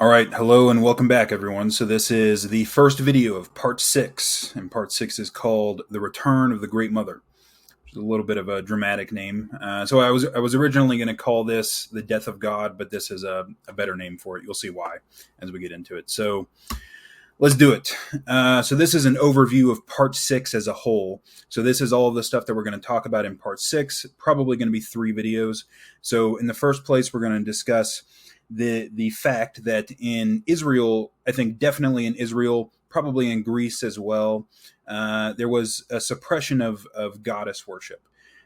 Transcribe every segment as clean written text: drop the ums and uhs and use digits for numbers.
All right, hello and welcome back, everyone. So this is the first video of part 6, and part 6 is called "The Return of the Great Mother," which is a little bit of a dramatic name. So I was originally going to call this "The Death of God," but this is a better name for it. You'll see why as we get into it. So let's do it. So this is an overview of part 6 as a whole. So this is all of the stuff that we're going to talk about in part 6. Probably going to be 3 videos. So in the first place, we're going to discuss the fact that in Israel, I think definitely in Israel, probably in Greece as well, there was a suppression of goddess worship.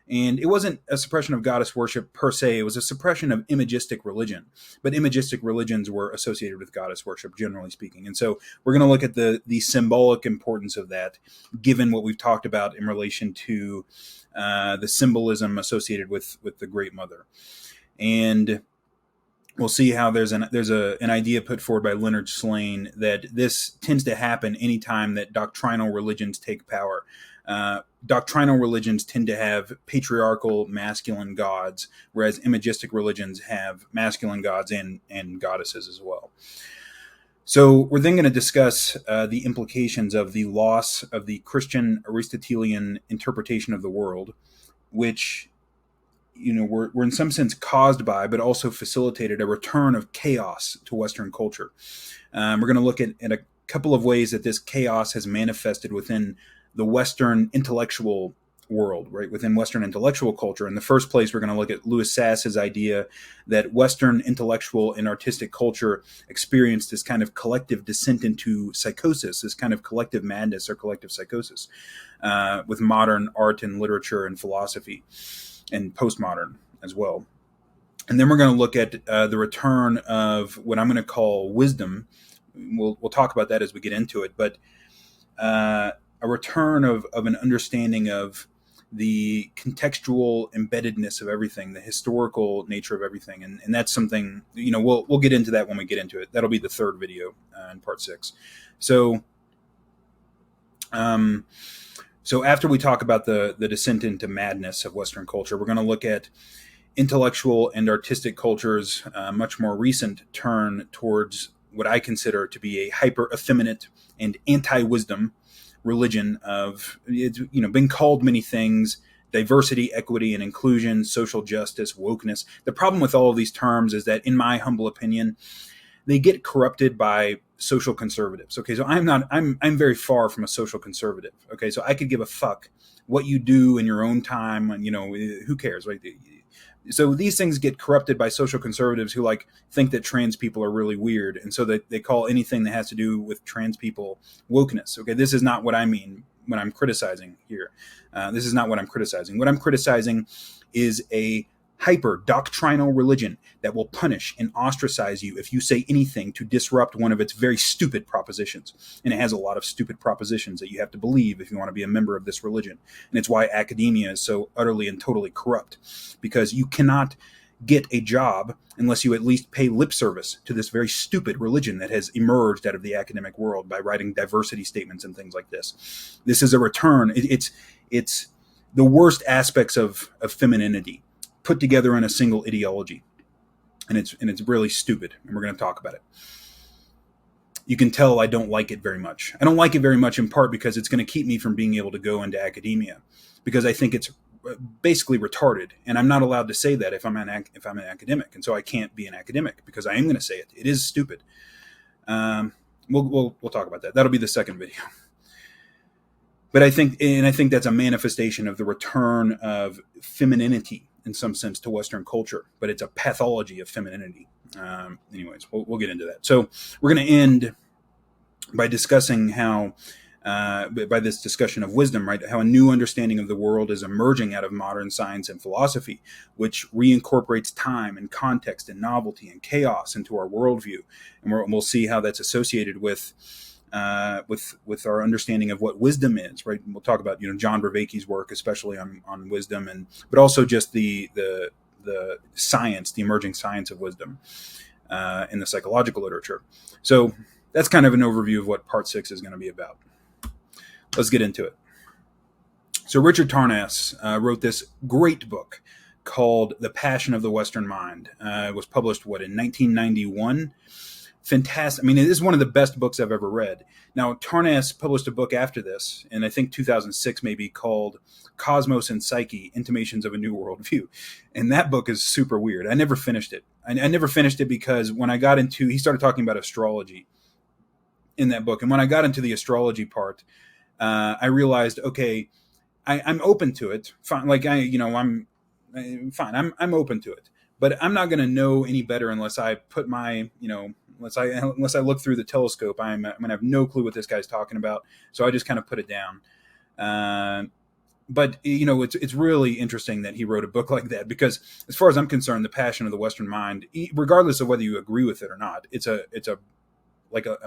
And it wasn't a suppression of goddess worship per se, it was a suppression of imagistic religion. But imagistic religions were associated with goddess worship, generally speaking. And so we're going to look at the symbolic importance of that, given what we've talked about in relation to the symbolism associated with the Great Mother. And we'll see how there's an idea put forward by Leonard Shlain that this tends to happen anytime that doctrinal religions take power. Doctrinal religions tend to have patriarchal masculine gods, whereas imagistic religions have masculine gods and goddesses as well. So we're then going to discuss the implications of the loss of the Christian Aristotelian interpretation of the world, which were in some sense caused by, but also facilitated a return of chaos to Western culture. We're going to look at a couple of ways that this chaos has manifested within the Western intellectual world, right? Within Western intellectual culture. In the first place, we're going to look at Louis Sass's idea that Western intellectual and artistic culture experienced this kind of collective descent into psychosis, this kind of collective madness or collective psychosis, with modern art and literature and philosophy, and postmodern as well. And then we're going to look at the return of what I'm going to call wisdom. We'll talk about that as we get into it, but a return of an understanding of the contextual embeddedness of everything, the historical nature of everything. And that's something, we'll get into that when we get into it. That'll be the third video in part 6. So after we talk about the descent into madness of Western culture, we're going to look at intellectual and artistic culture's much more recent turn towards what I consider to be a hyper-effeminate and anti-wisdom religion of, it's been called many things: diversity, equity, and inclusion, social justice, wokeness. The problem with all of these terms is that, in my humble opinion, they get corrupted by social conservatives. Okay, so I'm very far from a social conservative. Okay, so I could give a fuck what you do in your own time, and who cares, right? So these things get corrupted by social conservatives who think that trans people are really weird, and so they call anything that has to do with trans people wokeness. Okay, this is not what I mean when I'm criticizing here. This is not what I'm criticizing. What I'm criticizing is a hyper-doctrinal religion that will punish and ostracize you if you say anything to disrupt one of its very stupid propositions. And it has a lot of stupid propositions that you have to believe if you want to be a member of this religion. And it's why academia is so utterly and totally corrupt, because you cannot get a job unless you at least pay lip service to this very stupid religion that has emerged out of the academic world by writing diversity statements and things like this. This is a return. It's the worst aspects of femininity put together in a single ideology, and it's really stupid, and we're going to talk about it. You can tell I don't like it very much. I don't like it very much in part because it's going to keep me from being able to go into academia, because I think it's basically retarded, and I'm not allowed to say that if I'm an academic, and so I can't be an academic because I am going to say it. It is stupid. We'll talk about that. That'll be the second video. But I think that's a manifestation of the return of femininity in some sense to Western culture, but it's a pathology of femininity. Anyways, we'll get into that. So we're going to end by discussing how, by this discussion of wisdom, right, how a new understanding of the world is emerging out of modern science and philosophy, which reincorporates time and context and novelty and chaos into our worldview. And we'll see how that's associated with our understanding of what wisdom is, right? And we'll talk about John Vervaeke's work, especially on wisdom, but also just the science, the emerging science of wisdom in the psychological literature. So that's kind of an overview of what part 6 is going to be about. Let's get into it. So Richard Tarnas wrote this great book called The Passion of the Western Mind. It was published in 1991. fantastic. I mean, it is one of the best books I've ever read. Now, Tarnas published a book after this, and I think 2006 maybe, called Cosmos and Psyche, Intimations of a New Worldview. And that book is super weird. I never finished it. I never finished it because when I got into, he started talking about astrology in that book. And when I got into the astrology part, I realized, okay, I'm open to it. Fine. Like I'm fine. I'm open to it, but I'm not going to know any better unless I put my, unless I look through the telescope. I'm going to have no clue what this guy's talking about. So I just kind of put it down. But it's really interesting that he wrote a book like that, because as far as I'm concerned, The Passion of the Western Mind, regardless of whether you agree with it or not, it's a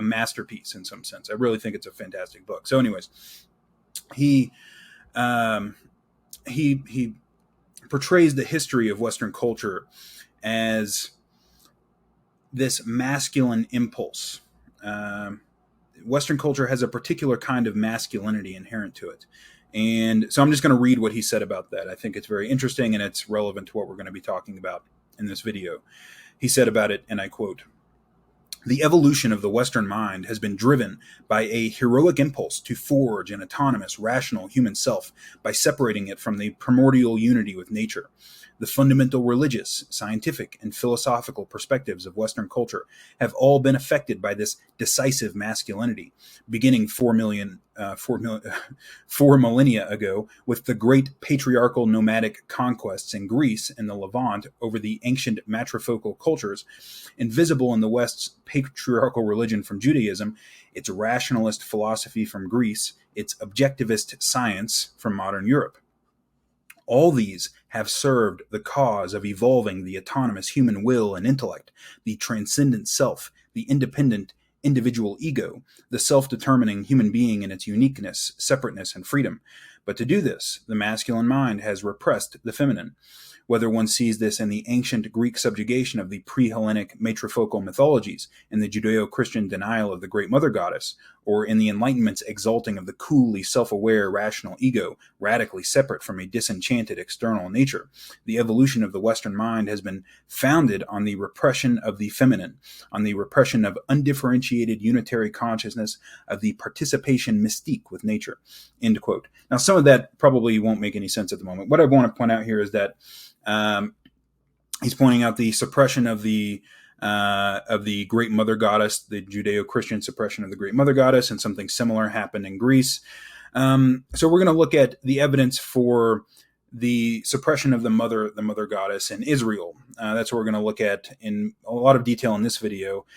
masterpiece in some sense. I really think it's a fantastic book. So anyways, he portrays the history of Western culture as this masculine impulse. Western culture has a particular kind of masculinity inherent to it. And so I'm just going to read what he said about that. I think it's very interesting, and it's relevant to what we're going to be talking about in this video. He said about it, and I quote, "The evolution of the Western mind has been driven by a heroic impulse to forge an autonomous, rational human self by separating it from the primordial unity with nature. The fundamental religious, scientific, and philosophical perspectives of Western culture have all been affected by this decisive masculinity, beginning 4 millennia ago with the great patriarchal nomadic conquests in Greece and the Levant over the ancient matrifocal cultures, and visible in the West's patriarchal religion from Judaism, its rationalist philosophy from Greece, its objectivist science from modern Europe. All these have served the cause of evolving the autonomous human will and intellect, the transcendent self, the independent individual ego, the self-determining human being in its uniqueness, separateness, and freedom. But to do this, the masculine mind has repressed the feminine. Whether one sees this in the ancient Greek subjugation of the pre-Hellenic matrifocal mythologies, in the Judeo-Christian denial of the Great Mother Goddess, or in the Enlightenment's exalting of the coolly self-aware rational ego, radically separate from a disenchanted external nature, the evolution of the Western mind has been founded on the repression of the feminine, on the repression of undifferentiated unitary consciousness, of the participation mystique with nature." End quote. Now, some of that probably won't make any sense at the moment. What I want to point out here is that he's pointing out the suppression of the Great Mother Goddess, the Judeo-Christian suppression of the Great Mother Goddess, and something similar happened in Greece. So we're going to look at the evidence for the suppression of the Mother Goddess in Israel. That's what we're going to look at in a lot of detail in this video.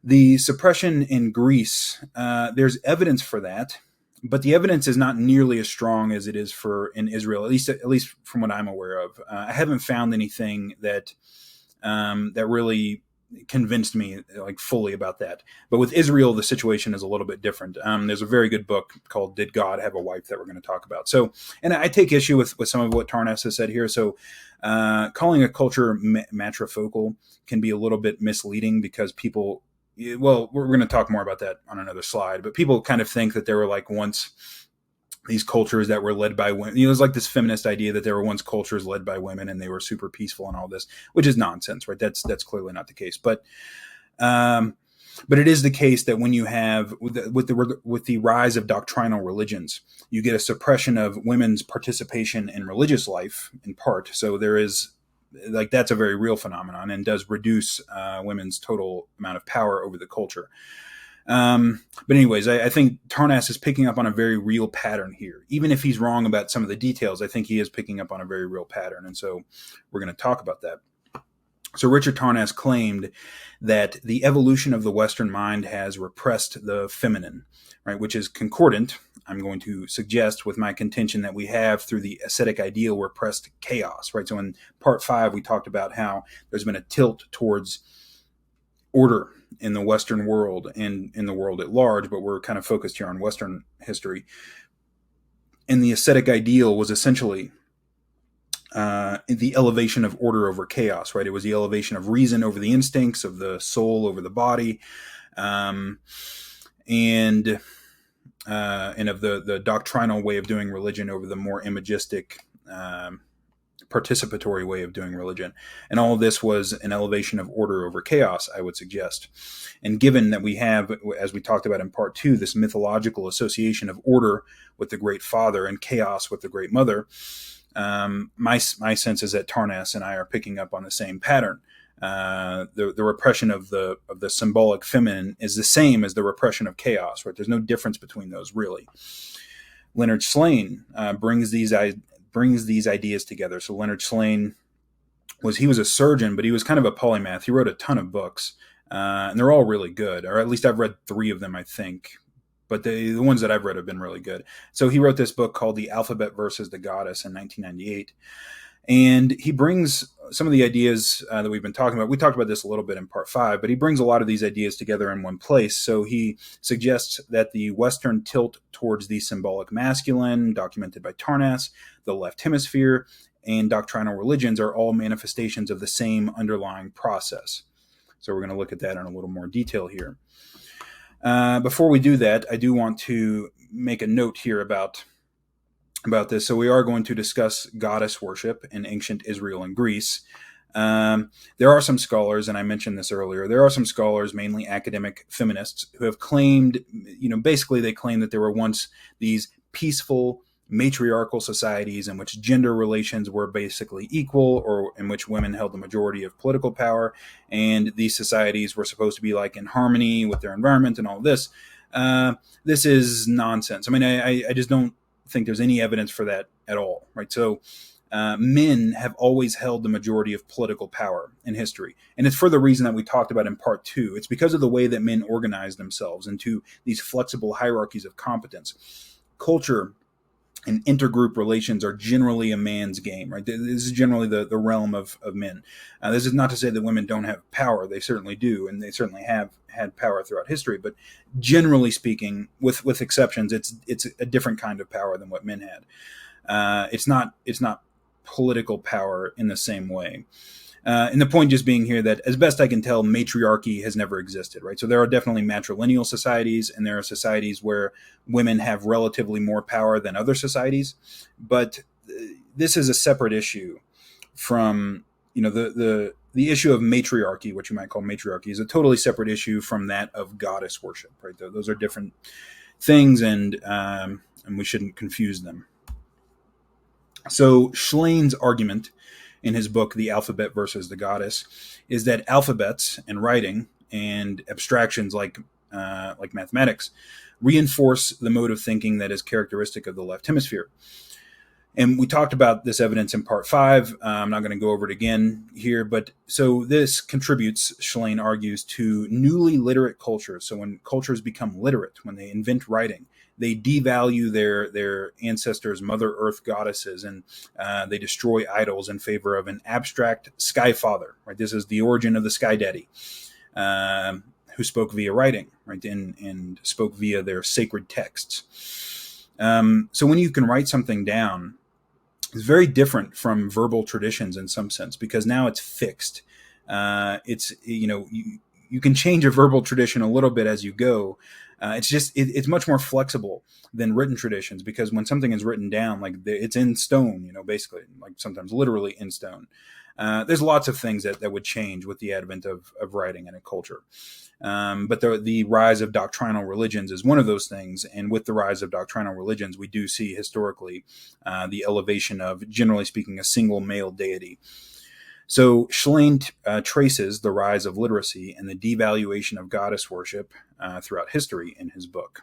The suppression in Greece, there's evidence for that. But the evidence is not nearly as strong as it is in Israel, at least from what I'm aware of. I haven't found anything that really convinced me fully about that. But with Israel, the situation is a little bit different. There's a very good book called "Did God Have a Wife?" that we're going to talk about. So, and I take issue with some of what Tarnas has said here. So, calling a culture matrifocal can be a little bit misleading, because people. Well, we're going to talk more about that on another slide, but people kind of think that there were once these cultures that were led by women. There's this feminist idea that there were once cultures led by women and they were super peaceful and all this, which is nonsense, right? That's clearly not the case. But it is the case that when you have with the rise of doctrinal religions, you get a suppression of women's participation in religious life in part. So there is. That's a very real phenomenon and does reduce women's total amount of power over the culture. But anyways, I think Tarnas is picking up on a very real pattern here. Even if he's wrong about some of the details, I think he is picking up on a very real pattern. And so we're going to talk about that. So Richard Tarnas claimed that the evolution of the Western mind has repressed the feminine, right, which is concordant, I'm going to suggest, with my contention that we have, through the ascetic ideal, repressed chaos, right? So in part 5, we talked about how there's been a tilt towards order in the Western world and in the world at large, but we're kind of focused here on Western history. And the ascetic ideal was essentially the elevation of order over chaos, right? It was the elevation of reason over the instincts, of the soul over the body, and of the doctrinal way of doing religion over the more imagistic participatory way of doing religion. And all of this was an elevation of order over chaos, I would suggest. And given that we have, as we talked about in part 2, this mythological association of order with the Great Father and chaos with the Great Mother, my sense is that Tarnas and I are picking up on the same pattern. The repression of the symbolic feminine is the same as the repression of chaos, right? There's no difference between those, really. Leonard Shlain brings these ideas together. So Leonard Shlain was a surgeon, but he was kind of a polymath. He wrote a ton of books, and they're all really good, or at least I've read 3 of them, I think. But the ones that I've read have been really good. So he wrote this book called The Alphabet versus the Goddess in 1998. And he brings some of the ideas that we've been talking about. We talked about this a little bit in part 5, but he brings a lot of these ideas together in one place. So he suggests that the Western tilt towards the symbolic masculine, documented by Tarnas, the left hemisphere, and doctrinal religions are all manifestations of the same underlying process. So we're going to look at that in a little more detail here. Before we do that, I do want to make a note here about this. So we are going to discuss goddess worship in ancient Israel and Greece. There are some scholars, and I mentioned this earlier, there are some scholars, mainly academic feminists, who have claimed, basically they claim that there were once these peaceful matriarchal societies in which gender relations were basically equal, or in which women held the majority of political power, and these societies were supposed to be like in harmony with their environment and all of this. This is nonsense. I mean, I just don't think there's any evidence for that at all, right? So men have always held the majority of political power in history. And it's for the reason that we talked about in part 2. It's because of the way that men organize themselves into these flexible hierarchies of competence. Culture and intergroup relations are generally a man's game, right? This is generally the realm of men. This is not to say that women don't have power. They certainly do, and they certainly have had power throughout history. But generally speaking, with exceptions, it's a different kind of power than what men had. It's not political power in the same way. And the point just being here that, as best I can tell, matriarchy has never existed, right? So there are definitely matrilineal societies, and there are societies where women have relatively more power than other societies. But this is a separate issue from, the issue of matriarchy, what you might call matriarchy, is a totally separate issue from that of goddess worship, right? Those are different things, and we shouldn't confuse them. So Shlain's argument in his book, The Alphabet versus the Goddess, is that alphabets and writing and abstractions like mathematics reinforce the mode of thinking that is characteristic of the left hemisphere. And we talked about this evidence in part 5. I'm not going to go over it again here, but so this contributes, Shlain argues, to newly literate cultures. So when cultures become literate, when they invent writing, they devalue their ancestors' Mother Earth goddesses, and they destroy idols in favor of an abstract sky father. Right, this is the origin of the sky daddy, who spoke via writing, right, and spoke via their sacred texts. So when you can write something down, it's very different from verbal traditions in some sense, because now it's fixed. It's you can change a verbal tradition a little bit as you go. It's much more flexible than written traditions, because when something is written down, like it's in stone, basically, like sometimes literally in stone. There's lots of things that would change with the advent of writing in a culture. But the rise of doctrinal religions is one of those things. And with the rise of doctrinal religions, we do see historically the elevation of, generally speaking, a single male deity. So Shlain traces the rise of literacy and the devaluation of goddess worship throughout history in his book.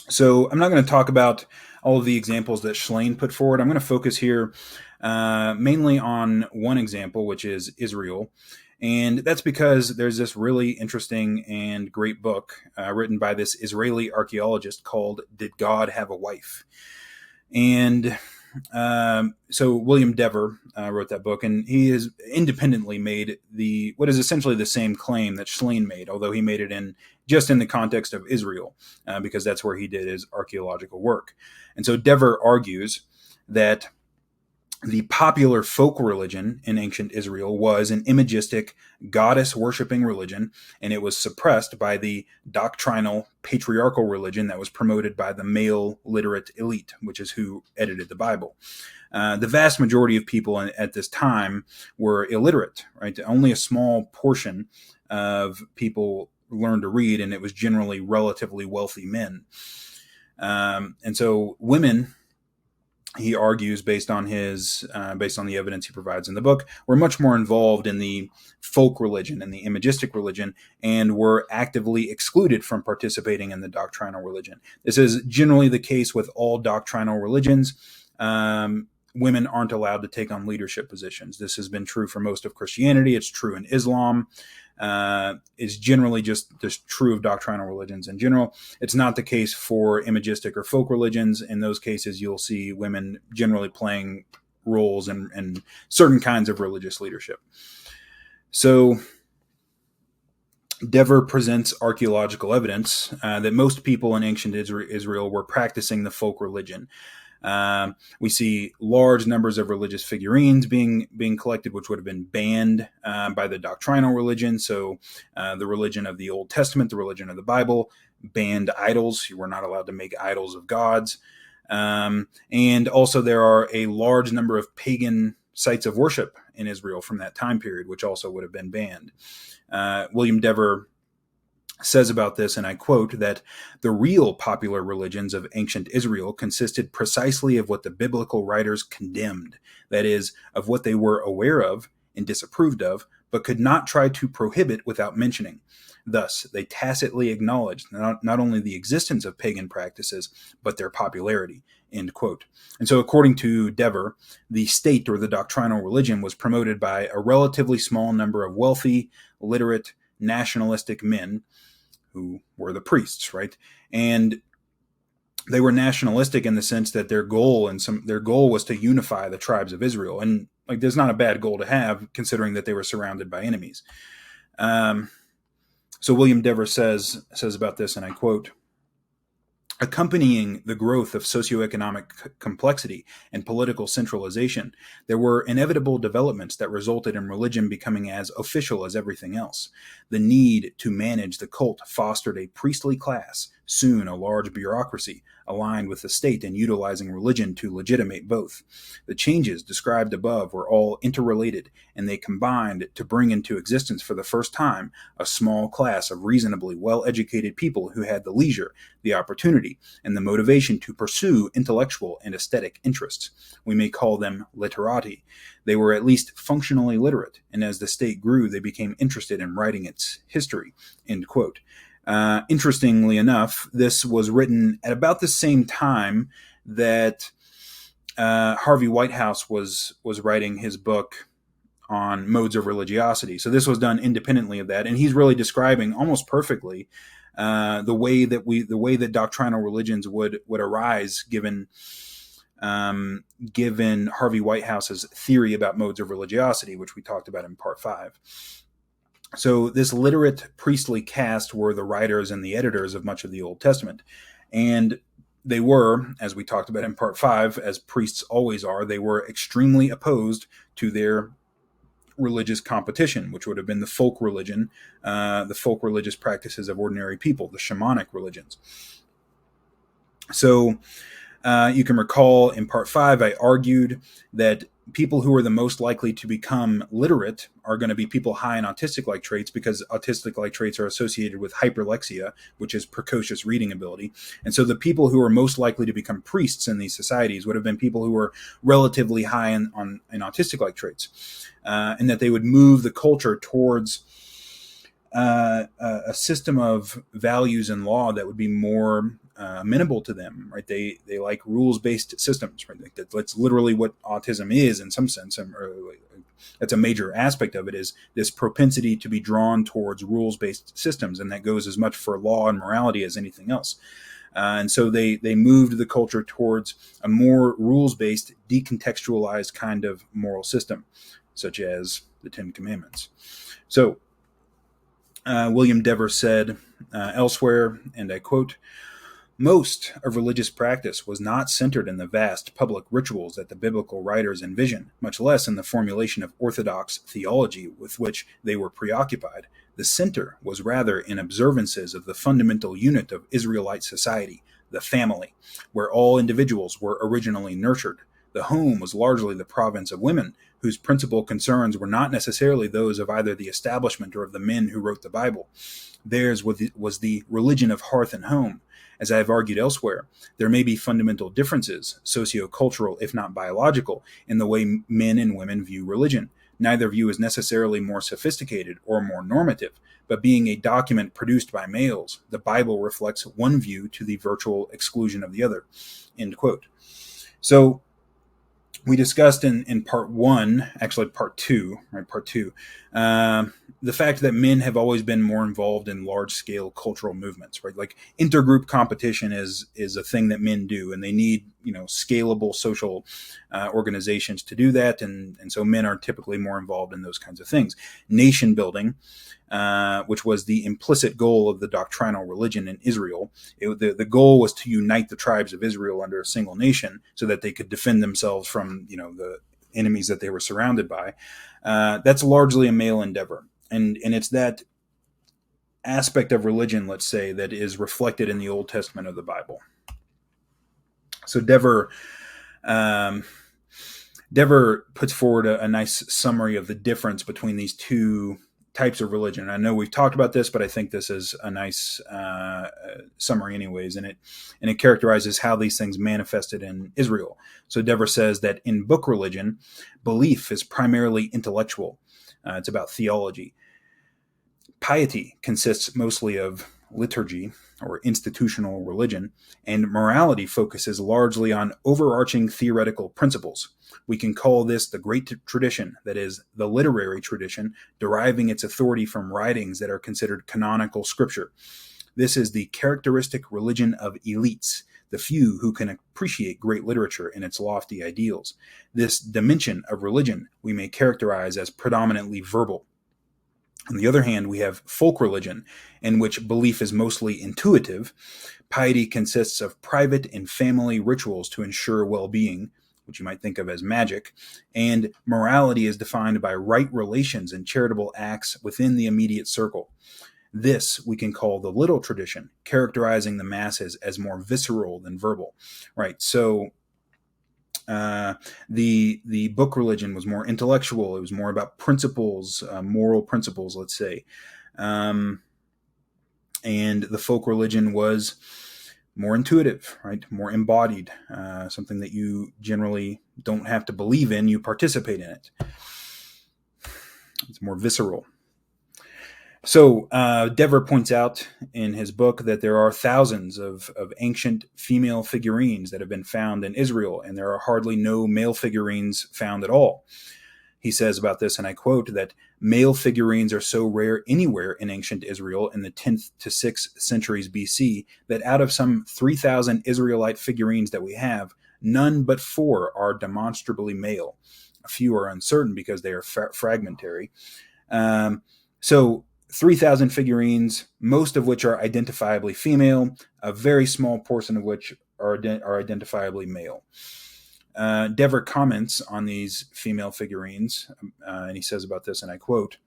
So I'm not going to talk about all of the examples that Shlain put forward. I'm going to focus here mainly on one example, which is Israel. And that's because there's this really interesting and great book written by this Israeli archaeologist called Did God Have a Wife? And so William Dever wrote that book, and he has independently made what is essentially the same claim that Shlain made, although he made it in the context of Israel, because that's where he did his archaeological work. And so Dever argues that The popular folk religion in ancient Israel was an imagistic, goddess-worshipping religion, and it was suppressed by the doctrinal, patriarchal religion that was promoted by the male literate elite, which is who edited the Bible. The vast majority of people at this time were illiterate, right? Only a small portion of people learned to read, and it was generally relatively wealthy men. And so women, he argues, based on the evidence he provides in the book, were much more involved in the folk religion and the imagistic religion, and were actively excluded from participating in the doctrinal religion. This is generally the case with all doctrinal religions. Women aren't allowed to take on leadership positions. This has been true for most of Christianity. It's true in Islam. Is generally just true of doctrinal religions in general. It's not the case for imagistic or folk religions. In those cases, you'll see women generally playing roles in certain kinds of religious leadership. So Dever presents archaeological evidence that most people in ancient Israel were practicing the folk religion. We see large numbers of religious figurines being collected, which would have been banned by the doctrinal religion. So the religion of the Old Testament, the religion of the Bible, banned idols. You were not allowed to make idols of gods. And also there are a large number of pagan sites of worship in Israel from that time period, which also would have been banned. William Dever says about this, and I quote, that the real popular religions of ancient Israel consisted precisely of what the biblical writers condemned, that is, of what they were aware of and disapproved of, but could not try to prohibit without mentioning. Thus, they tacitly acknowledged not only the existence of pagan practices, but their popularity, end quote. And so according to Dever, the state or the doctrinal religion was promoted by a relatively small number of wealthy, literate, nationalistic men who were the priests, right? And they were nationalistic in the sense that their goal was to unify the tribes of Israel. And like, there's not a bad goal to have, considering that they were surrounded by enemies. So William Dever says about this, and I quote, accompanying the growth of socioeconomic complexity and political centralization, there were inevitable developments that resulted in religion becoming as official as everything else. The need to manage the cult fostered a priestly class, soon a large bureaucracy, aligned with the state and utilizing religion to legitimate both. The changes described above were all interrelated, and they combined to bring into existence for the first time a small class of reasonably well-educated people who had the leisure, the opportunity, and the motivation to pursue intellectual and aesthetic interests. We may call them literati. They were at least functionally literate, and as the state grew, they became interested in writing its history, end quote. Interestingly enough, this was written at about the same time that Harvey Whitehouse was writing his book on modes of religiosity. So this was done independently of that, and he's really describing almost perfectly the way that doctrinal religions would arise given Harvey Whitehouse's theory about modes of religiosity, which we talked about in part 5. So this literate priestly caste were the writers and the editors of much of the Old Testament. And they were, as we talked about in part 5, as priests always are, they were extremely opposed to their religious competition, which would have been the folk religion, the folk religious practices of ordinary people, the shamanic religions. So you can recall in part 5, I argued that people who are the most likely to become literate are going to be people high in autistic-like traits, because autistic-like traits are associated with hyperlexia, which is precocious reading ability. And so the people who are most likely to become priests in these societies would have been people who were relatively high in autistic-like traits, and that they would move the culture towards a system of values and law that would be more amenable to them, right? They like rules-based systems, right? Like that's literally what autism is in some sense. That's a major aspect of it, is this propensity to be drawn towards rules-based systems, and that goes as much for law and morality as anything else. And so they moved the culture towards a more rules-based, decontextualized kind of moral system, such as the Ten Commandments. So William Dever said elsewhere, and I quote, Most of religious practice was not centered in the vast public rituals that the biblical writers envision, much less in the formulation of orthodox theology with which they were preoccupied. The center was rather in observances of the fundamental unit of Israelite society, the family, where all individuals were originally nurtured. The home was largely the province of women, whose principal concerns were not necessarily those of either the establishment or of the men who wrote the Bible. Theirs was the religion of hearth and home. As I have argued elsewhere, there may be fundamental differences, socio-cultural if not biological, in the way men and women view religion. Neither view is necessarily more sophisticated or more normative, but being a document produced by males, the Bible reflects one view to the virtual exclusion of the other. End quote. So we discussed in part one, actually part two, the fact that men have always been more involved in large-scale cultural movements, right? Like intergroup competition is a thing that men do, and they need scalable social organizations to do that, and so men are typically more involved in those kinds of things. Nation building, which was the implicit goal of the doctrinal religion in Israel. The goal was to unite the tribes of Israel under a single nation so that they could defend themselves from the enemies that they were surrounded by. That's largely a male endeavor. And it's that aspect of religion, let's say, that is reflected in the Old Testament of the Bible. So Dever puts forward a nice summary of the difference between these two types of religion. I know we've talked about this, but I think this is a nice summary anyways, and it characterizes how these things manifested in Israel. So Dever says that in book religion, belief is primarily intellectual. It's about theology. Piety consists mostly of liturgy or institutional religion, and morality focuses largely on overarching theoretical principles. We can call this the great tradition, that is, the literary tradition, deriving its authority from writings that are considered canonical scripture. This is the characteristic religion of elites, the few who can appreciate great literature and its lofty ideals. This dimension of religion we may characterize as predominantly verbal. On the other hand, we have folk religion, in which belief is mostly intuitive. Piety consists of private and family rituals to ensure well-being, which you might think of as magic, and morality is defined by right relations and charitable acts within the immediate circle. This we can call the little tradition, characterizing the masses as more visceral than verbal. Right, so the book religion was more intellectual. It was more about principles, moral principles, let's say. And the folk religion was more intuitive, right? More embodied, something that you generally don't have to believe in, you participate in it. It's more visceral. So Dever points out in his book that there are thousands of ancient female figurines that have been found in Israel, and there are hardly no male figurines found at all. He says about this, and I quote, that male figurines are so rare anywhere in ancient Israel in the 10th to 6th centuries BC that out of some 3,000 Israelite figurines that we have, none but 4 are demonstrably male. A few are uncertain because they are fragmentary. So 3,000 figurines, most of which are identifiably female, a very small portion of which are identifiably male. Dever comments on these female figurines, and he says about this, and I quote,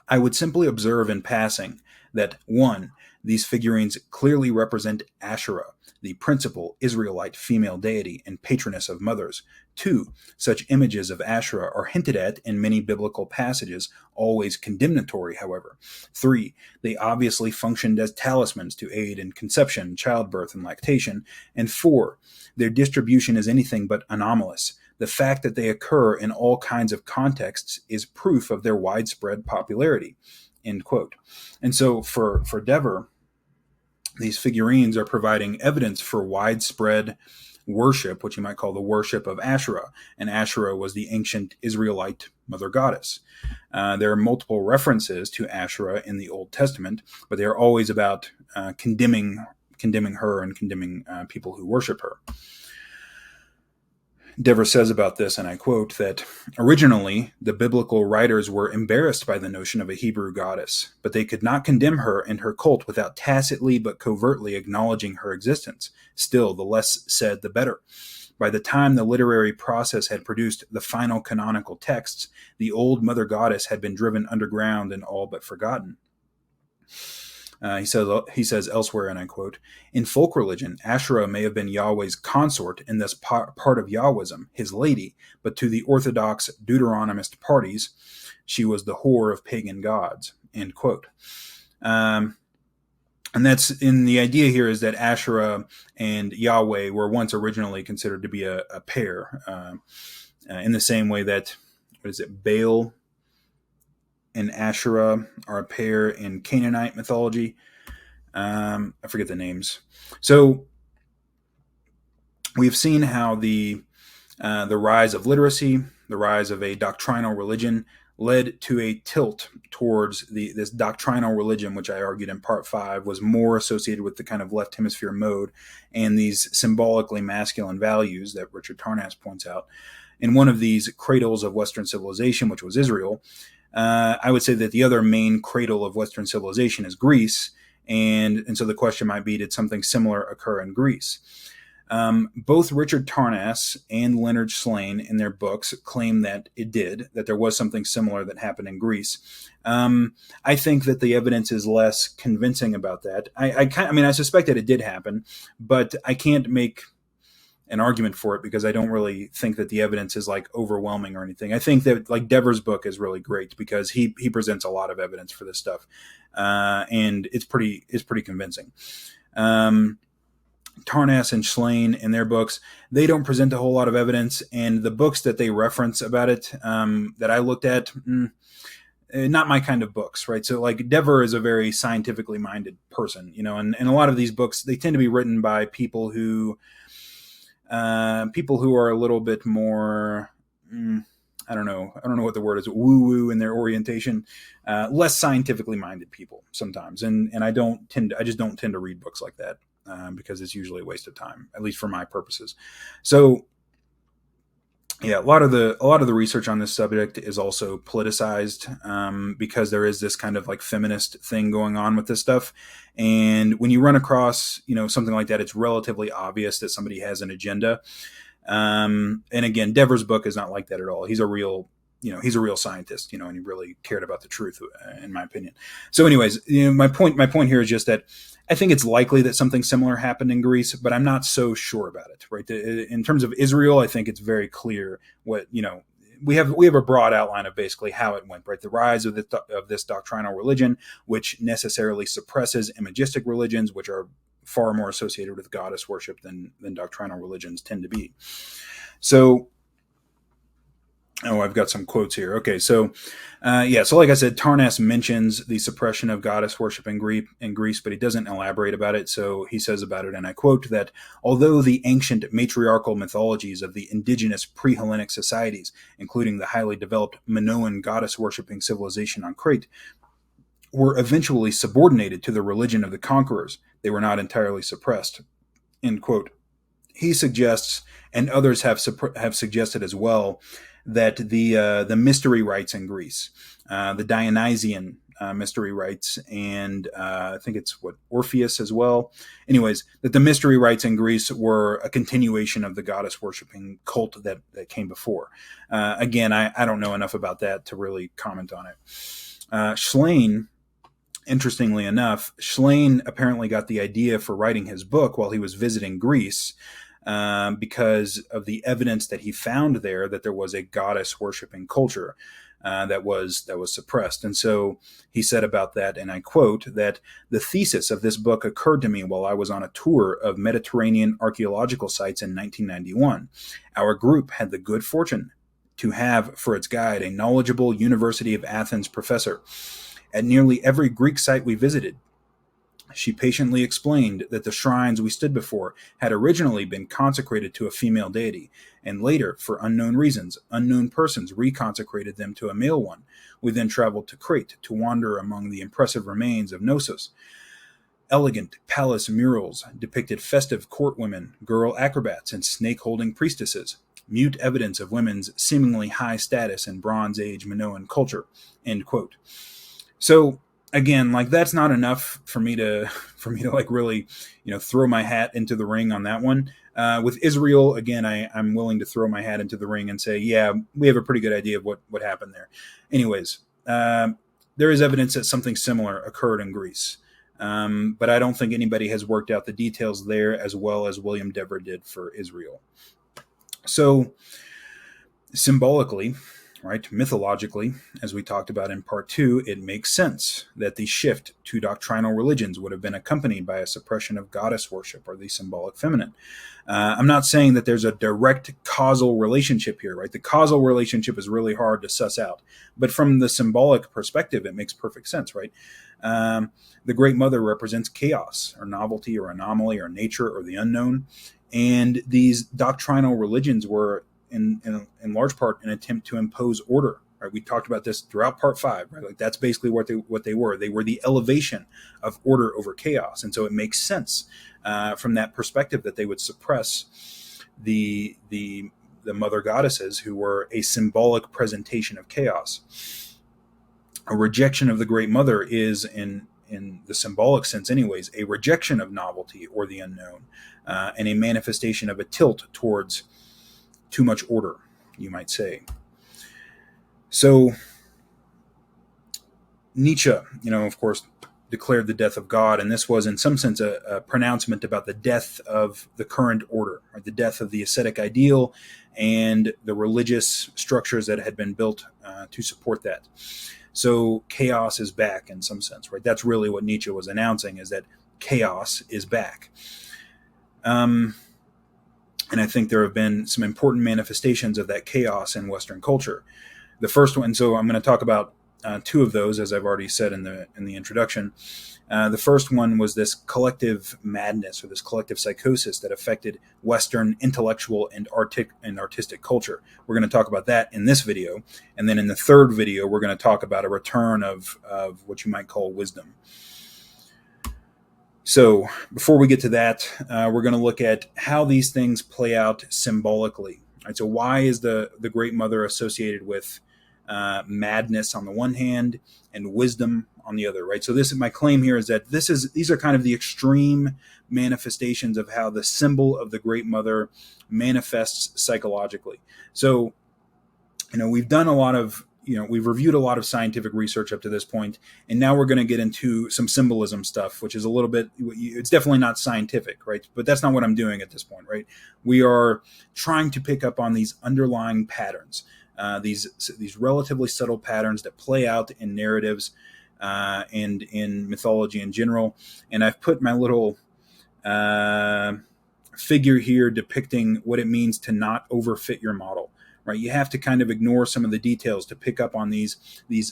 "I would simply observe in passing that 1. These figurines clearly represent Asherah, the principal Israelite female deity and patroness of mothers. 2. Such images of Asherah are hinted at in many biblical passages, always condemnatory, however. 3. They obviously functioned as talismans to aid in conception, childbirth, and lactation. And 4. Their distribution is anything but anomalous. The fact that they occur in all kinds of contexts is proof of their widespread popularity." End quote. And so for Dever, these figurines are providing evidence for widespread worship, which you might call the worship of Asherah. And Asherah was the ancient Israelite mother goddess. There are multiple references to Asherah in the Old Testament, but they are always about condemning her and condemning people who worship her. Dever says about this, and I quote, that originally the biblical writers were embarrassed by the notion of a Hebrew goddess, but they could not condemn her and her cult without tacitly but covertly acknowledging her existence. Still, the less said, the better. By the time the literary process had produced the final canonical texts, the old mother goddess had been driven underground and all but forgotten. He says elsewhere, and I quote, in folk religion, Asherah may have been Yahweh's consort and thus part of Yahwism, his lady, but to the Orthodox Deuteronomist parties, she was the whore of pagan gods, end quote. And that's in the idea here is that Asherah and Yahweh were once originally considered to be a pair, in the same way that, Baal and Asherah are a pair in Canaanite mythology. I forget the names. So we've seen how the rise of literacy, the rise of a doctrinal religion, led to a tilt towards this doctrinal religion, which I argued in part 5 was more associated with the kind of left hemisphere mode and these symbolically masculine values that Richard Tarnas points out. In one of these cradles of Western civilization, which was Israel, I would say that the other main cradle of Western civilization is Greece, and so the question might be, did something similar occur in Greece? Both Richard Tarnas and Leonard Shlain in their books claim that it did, that there was something similar that happened in Greece. I think that the evidence is less convincing about that. I suspect that it did happen, but I can't make an argument for it because I don't really think that the evidence is like overwhelming or anything. I think that like Dever's book is really great because he presents a lot of evidence for this stuff, and it's pretty convincing. Tarnas and Shlain in their books, they don't present a whole lot of evidence, and the books that they reference about it that I looked at, not my kind of books, right? So like Dever is a very scientifically minded person, and a lot of these books, they tend to be written by people who are a little bit more, I don't know what the word is, woo-woo in their orientation, less scientifically minded people sometimes. And I just don't tend to read books like that, because it's usually a waste of time, at least for my purposes. So yeah, a lot of the research on this subject is also politicized, because there is this kind of like feminist thing going on with this stuff. And when you run across, something like that, it's relatively obvious that somebody has an agenda. And again, Dever's book is not like that at all. He's a real scientist, and he really cared about the truth, in my opinion. So anyways, my point here is just that I think it's likely that something similar happened in Greece, but I'm not so sure about it, right? In terms of Israel, I think it's very clear what, we have a broad outline of basically how it went, right? The rise of this doctrinal religion, which necessarily suppresses imagistic religions, which are far more associated with goddess worship than doctrinal religions tend to be. So, I've got some quotes here. Okay, so so like I said, Tarnas mentions the suppression of goddess worship in Greece, but he doesn't elaborate about it. So he says about it, and I quote, that although the ancient matriarchal mythologies of the indigenous pre-Hellenic societies, including the highly developed Minoan goddess worshipping civilization on Crete, were eventually subordinated to the religion of the conquerors, they were not entirely suppressed, end quote. He suggests, and others have suggested as well, that the mystery rites in Greece, the Dionysian mystery rites, and I think it's Orpheus as well. Anyways, that the mystery rites in Greece were a continuation of the goddess worshipping cult that came before. Again, I don't know enough about that to really comment on it. Shlain, interestingly enough, Shlain apparently got the idea for writing his book while he was visiting Greece, because of the evidence that he found there that there was a goddess worshiping culture that was suppressed. And so he said about that, and I quote, that the thesis of this book occurred to me while I was on a tour of Mediterranean archaeological sites in 1991. Our group had the good fortune to have for its guide a knowledgeable University of Athens professor. At nearly every Greek site we visited, she patiently explained that the shrines we stood before had originally been consecrated to a female deity, and later, for unknown reasons, unknown persons reconsecrated them to a male one. We then traveled to Crete to wander among the impressive remains of Knossos. Elegant palace murals depicted festive court women, girl acrobats, and snake-holding priestesses. mute evidence of women's seemingly high status in Bronze Age Minoan culture, end quote. So again, like, that's not enough for me to like really, throw my hat into the ring on that one. With Israel, again, I'm willing to throw my hat into the ring and say, yeah, we have a pretty good idea of what happened there. Anyways, there is evidence that something similar occurred in Greece. But I don't think anybody has worked out the details there as well as William Dever did for Israel. So symbolically, right, mythologically, as we talked about in part 2, it makes sense that the shift to doctrinal religions would have been accompanied by a suppression of goddess worship or the symbolic feminine. I'm not saying that there's a direct causal relationship here, right? The causal relationship is really hard to suss out. But from the symbolic perspective, it makes perfect sense, right? The Great Mother represents chaos or novelty or anomaly or nature or the unknown. And these doctrinal religions were in large part an attempt to impose order. Right? We talked about this throughout part 5. Right? Like, that's basically what they were. They were the elevation of order over chaos, and so it makes sense from that perspective that they would suppress the mother goddesses, who were a symbolic presentation of chaos. A rejection of the Great Mother is, in the symbolic sense, anyways, a rejection of novelty or the unknown, and a manifestation of a tilt towards too much order, you might say. So Nietzsche, of course, declared the death of God, and this was in some sense a pronouncement about the death of the current order, or the death of the ascetic ideal and the religious structures that had been built to support that. So chaos is back in some sense, right? That's really what Nietzsche was announcing, is that chaos is back. And I think there have been some important manifestations of that chaos in Western culture. The first one, so I'm going to talk about 2 of those, as I've already said in the introduction. The first one was this collective madness, or this collective psychosis that affected Western intellectual and artistic culture. We're going to talk about that in this video. And then in the third video, we're going to talk about a return of what you might call wisdom. So before we get to that, we're going to look at how these things play out symbolically. Right? So why is the Great Mother associated with madness on the one hand and wisdom on the other? Right. So my claim here is that these are kind of the extreme manifestations of how the symbol of the Great Mother manifests psychologically. So, we've done a lot of we've reviewed a lot of scientific research up to this point, and now we're going to get into some symbolism stuff, which is a little bit, it's definitely not scientific, right? But that's not what I'm doing at this point, right? We are trying to pick up on these underlying patterns, these relatively subtle patterns that play out in narratives and in mythology in general. And I've put my little figure here depicting what it means to not overfit your model. Right, you have to kind of ignore some of the details to pick up on these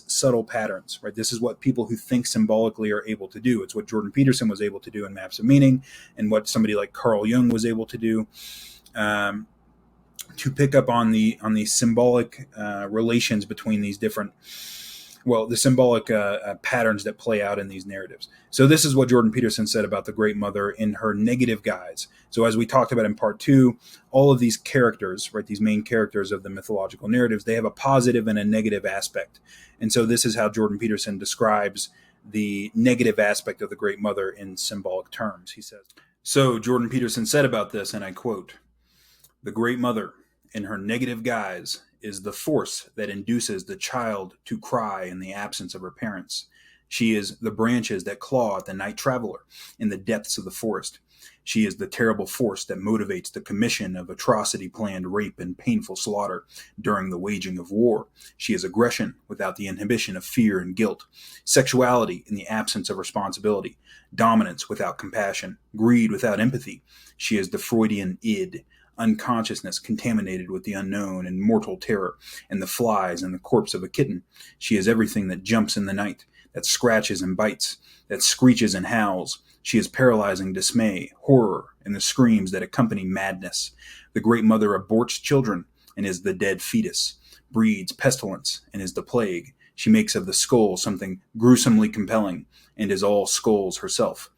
subtle patterns. Right, this is what people who think symbolically are able to do. It's what Jordan Peterson was able to do in Maps of Meaning, and what somebody like Carl Jung was able to do, to pick up on the symbolic relations between these different, the symbolic patterns that play out in these narratives. So this is what Jordan Peterson said about the Great Mother in her negative guise. So as we talked about in part 2, all of these characters, right, these main characters of the mythological narratives, they have a positive and a negative aspect. And so this is how Jordan Peterson describes the negative aspect of the Great Mother in symbolic terms. He says, so Jordan Peterson said about this, and I quote, "The Great Mother, in her negative guise, is the force that induces the child to cry in the absence of her parents. She is the branches that claw at the night traveler in the depths of the forest. She is the terrible force that motivates the commission of atrocity-planned rape and painful slaughter during the waging of war. She is aggression without the inhibition of fear and guilt, sexuality in the absence of responsibility, dominance without compassion, greed without empathy. She is the Freudian id, unconsciousness contaminated with the unknown and mortal terror, and the flies and the corpse of a kitten. She is everything that jumps in the night, that scratches and bites, that screeches and howls. She is paralyzing dismay, horror, and the screams that accompany madness. The Great Mother aborts children and is the dead fetus, breeds pestilence and is the plague. She makes of the skull something gruesomely compelling and is all skulls herself.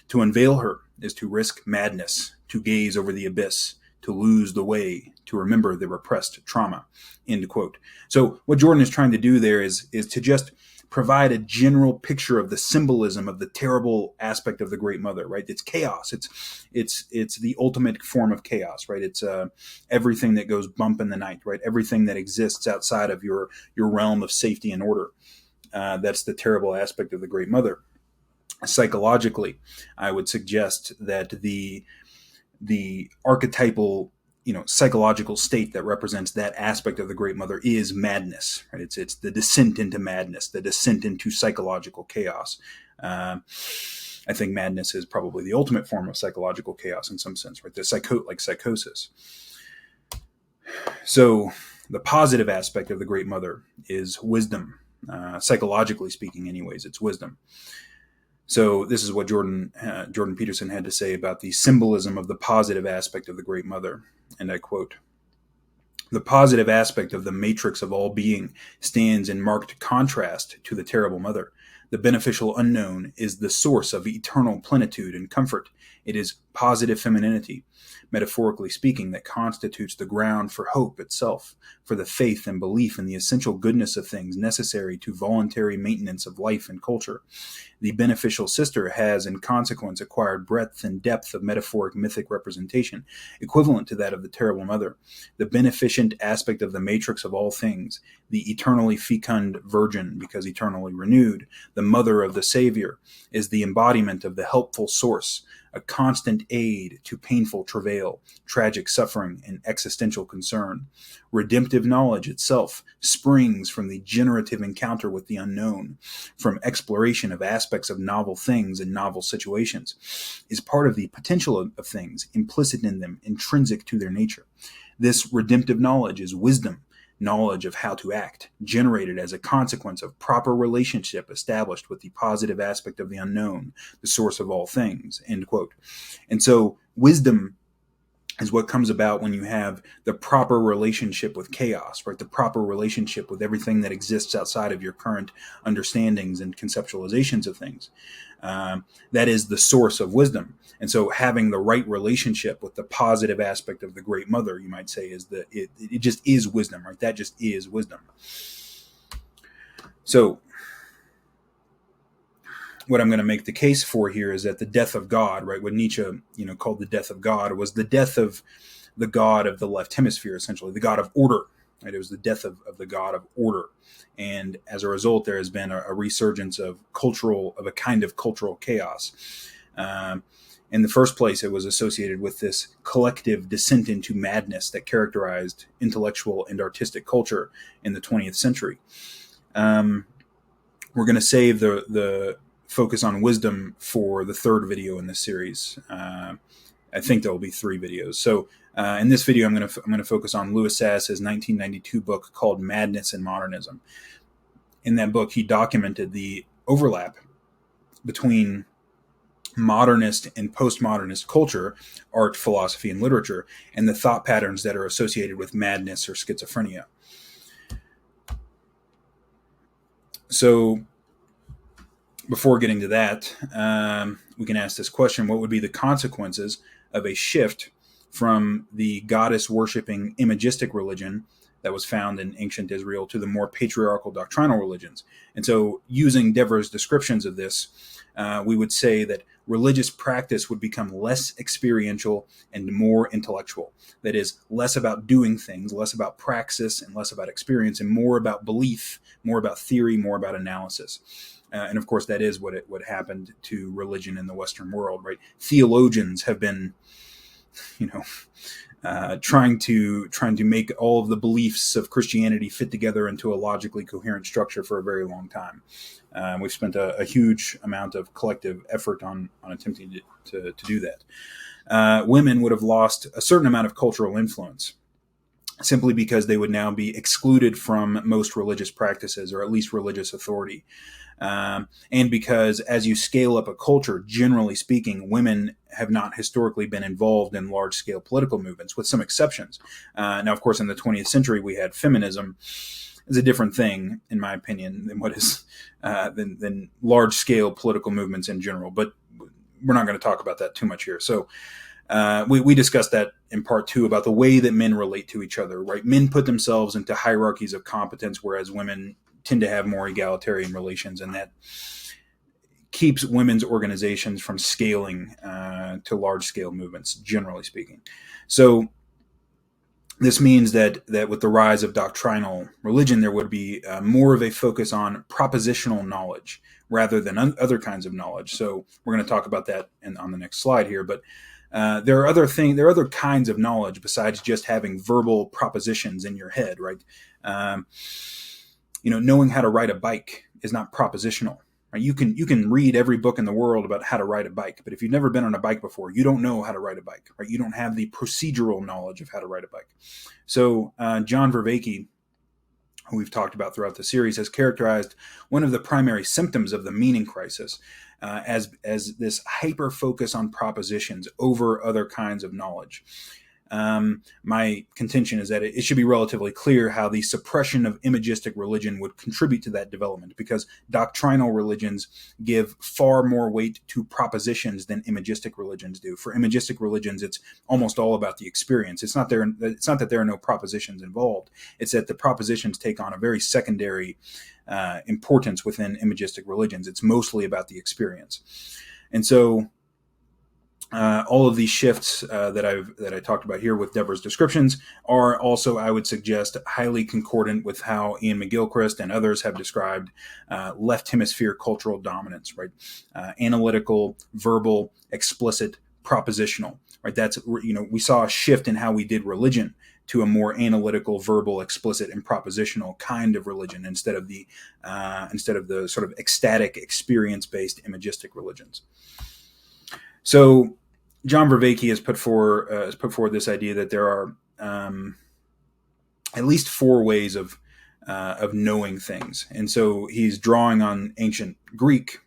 To unveil her is to risk madness, to gaze over the abyss, to lose the way, to remember the repressed trauma, end quote. So what Jordan is trying to do there is to just provide a general picture of the symbolism of the terrible aspect of the Great Mother, right? It's chaos. It's the ultimate form of chaos, right? It's everything that goes bump in the night, right? Everything that exists outside of your realm of safety and order. That's the terrible aspect of the Great Mother. Psychologically, I would suggest that the archetypal, psychological state that represents that aspect of the Great Mother is madness. Right? It's the descent into madness, the descent into psychological chaos. I think madness is probably the ultimate form of psychological chaos in some sense, right? Like psychosis. So the positive aspect of the Great Mother is wisdom. Psychologically speaking, anyways, it's wisdom. So this is what Jordan Peterson had to say about the symbolism of the positive aspect of the Great Mother. And I quote, "The positive aspect of the matrix of all being stands in marked contrast to the terrible mother. The beneficial unknown is the source of eternal plenitude and comfort. It is positive femininity, metaphorically speaking, that constitutes the ground for hope itself, for the faith and belief in the essential goodness of things necessary to voluntary maintenance of life and culture. The beneficial sister has, in consequence, acquired breadth and depth of metaphoric mythic representation, equivalent to that of the terrible mother. The beneficent aspect of the matrix of all things, the eternally fecund virgin, because eternally renewed, the mother of the Savior, is the embodiment of the helpful source, a constant aid to painful travail, tragic suffering, and existential concern. Redemptive knowledge itself springs from the generative encounter with the unknown, from exploration of aspects of novel things and novel situations, is part of the potential of things, implicit in them, intrinsic to their nature. This redemptive knowledge is wisdom, knowledge of how to act, generated as a consequence of proper relationship established with the positive aspect of the unknown, the source of all things," end quote. And so wisdom is what comes about when you have the proper relationship with chaos, right? The proper relationship with everything that exists outside of your current understandings and conceptualizations of things. That is the source of wisdom. And so having the right relationship with the positive aspect of the Great Mother, you might say, is it just is wisdom, right? That just is wisdom. So what I'm going to make the case for here is that the death of God, right, what Nietzsche, called the death of God, was the death of the God of the left hemisphere, essentially, the God of order. Right? It was the death of the God of order. And as a result, there has been a resurgence of a kind of cultural chaos. In the first place, it was associated with this collective descent into madness that characterized intellectual and artistic culture in the 20th century. We're going to save the focus on wisdom for the third video in this series. I think there will be 3 videos. So in this video, I'm going to focus on Louis Sass's 1992 book called Madness and Modernism. In that book, he documented the overlap between modernist and postmodernist culture, art, philosophy, and literature, and the thought patterns that are associated with madness or schizophrenia. So before getting to that, we can ask this question: what would be the consequences of a shift from the goddess-worshipping imagistic religion that was found in ancient Israel to the more patriarchal doctrinal religions? And so, using Dever's descriptions of this, we would say that religious practice would become less experiential and more intellectual. That is, less about doing things, less about praxis, and less about experience, and more about belief, more about theory, more about analysis. And of course, that is what happened to religion in the Western world, right? Theologians have been, trying to make all of the beliefs of Christianity fit together into a logically coherent structure for a very long time. We've spent a huge amount of collective effort on attempting to do that. Women would have lost a certain amount of cultural influence, simply because they would now be excluded from most religious practices, or at least religious authority. And because as you scale up a culture, generally speaking, women have not historically been involved in large-scale political movements, with some exceptions. Now, of course, in the 20th century, we had feminism. Is a different thing, in my opinion, than what is than large-scale political movements in general. But we're not going to talk about that too much here. So We discussed that in part 2 about the way that men relate to each other, right? Men put themselves into hierarchies of competence, whereas women tend to have more egalitarian relations, and that keeps women's organizations from scaling to large-scale movements, generally speaking. So this means that with the rise of doctrinal religion, there would be more of a focus on propositional knowledge rather than other kinds of knowledge. So we're going to talk about that on the next slide here. But there are other kinds of knowledge besides just having verbal propositions in your head, right? Knowing how to ride a bike is not propositional. Right? You can read every book in the world about how to ride a bike, but if you've never been on a bike before, you don't know how to ride a bike, right? You don't have the procedural knowledge of how to ride a bike. So John Vervaeke, who we've talked about throughout the series, has characterized one of the primary symptoms of the meaning crisis as this hyper focus on propositions over other kinds of knowledge. My contention is that it should be relatively clear how the suppression of imagistic religion would contribute to that development, because doctrinal religions give far more weight to propositions than imagistic religions do. For imagistic religions, it's almost all about the experience. It's not that there are no propositions involved. It's that the propositions take on a very secondary importance within imagistic religions. It's mostly about the experience. And so all of these shifts that I talked about here with Deborah's descriptions are also, I would suggest, highly concordant with how Ian McGilchrist and others have described left hemisphere cultural dominance, right? Analytical, verbal, explicit, propositional, right? That's, we saw a shift in how we did religion to a more analytical, verbal, explicit, and propositional kind of religion instead of the sort of ecstatic, experience-based imagistic religions. So John Vervaeke has put forward this idea that there are at least 4 ways of knowing things, and so he's drawing on ancient Greek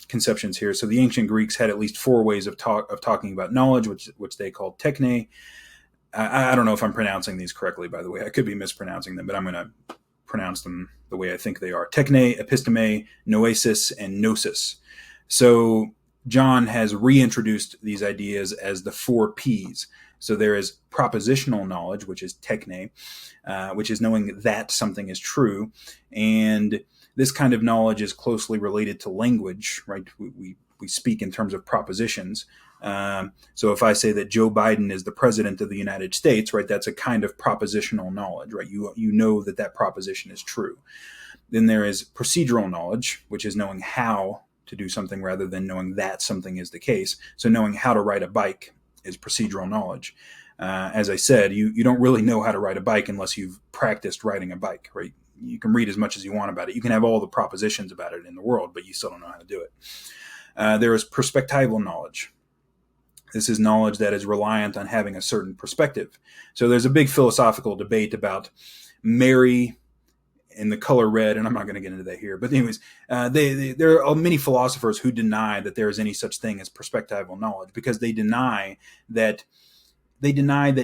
conceptions here. So the ancient Greeks had at least 4 ways of talking about knowledge, which they called techne. I don't know if I'm pronouncing these correctly, by the way. I could be mispronouncing them, but I'm going to pronounce them the way I think they are: techne, episteme, noesis, and gnosis. So John has reintroduced these ideas as the 4 P's. So there is propositional knowledge, which is techne, which is knowing that something is true. And this kind of knowledge is closely related to language, right? We speak in terms of propositions. So if I say that Joe Biden is the president of the United States, right, that's a kind of propositional knowledge, right? You know that proposition is true. Then there is procedural knowledge, which is knowing how to do something rather than knowing that something is the case. So knowing how to ride a bike is procedural knowledge. As I said, you don't really know how to ride a bike unless you've practiced riding a bike, right? You can read as much as you want about it. You can have all the propositions about it in the world, but you still don't know how to do it. There is perspectival knowledge. This is knowledge that is reliant on having a certain perspective. So there's a big philosophical debate about Mary in the color red, and I'm not going to get into that here. But anyways, there are many philosophers who deny that there is any such thing as perspectival knowledge, because they deny that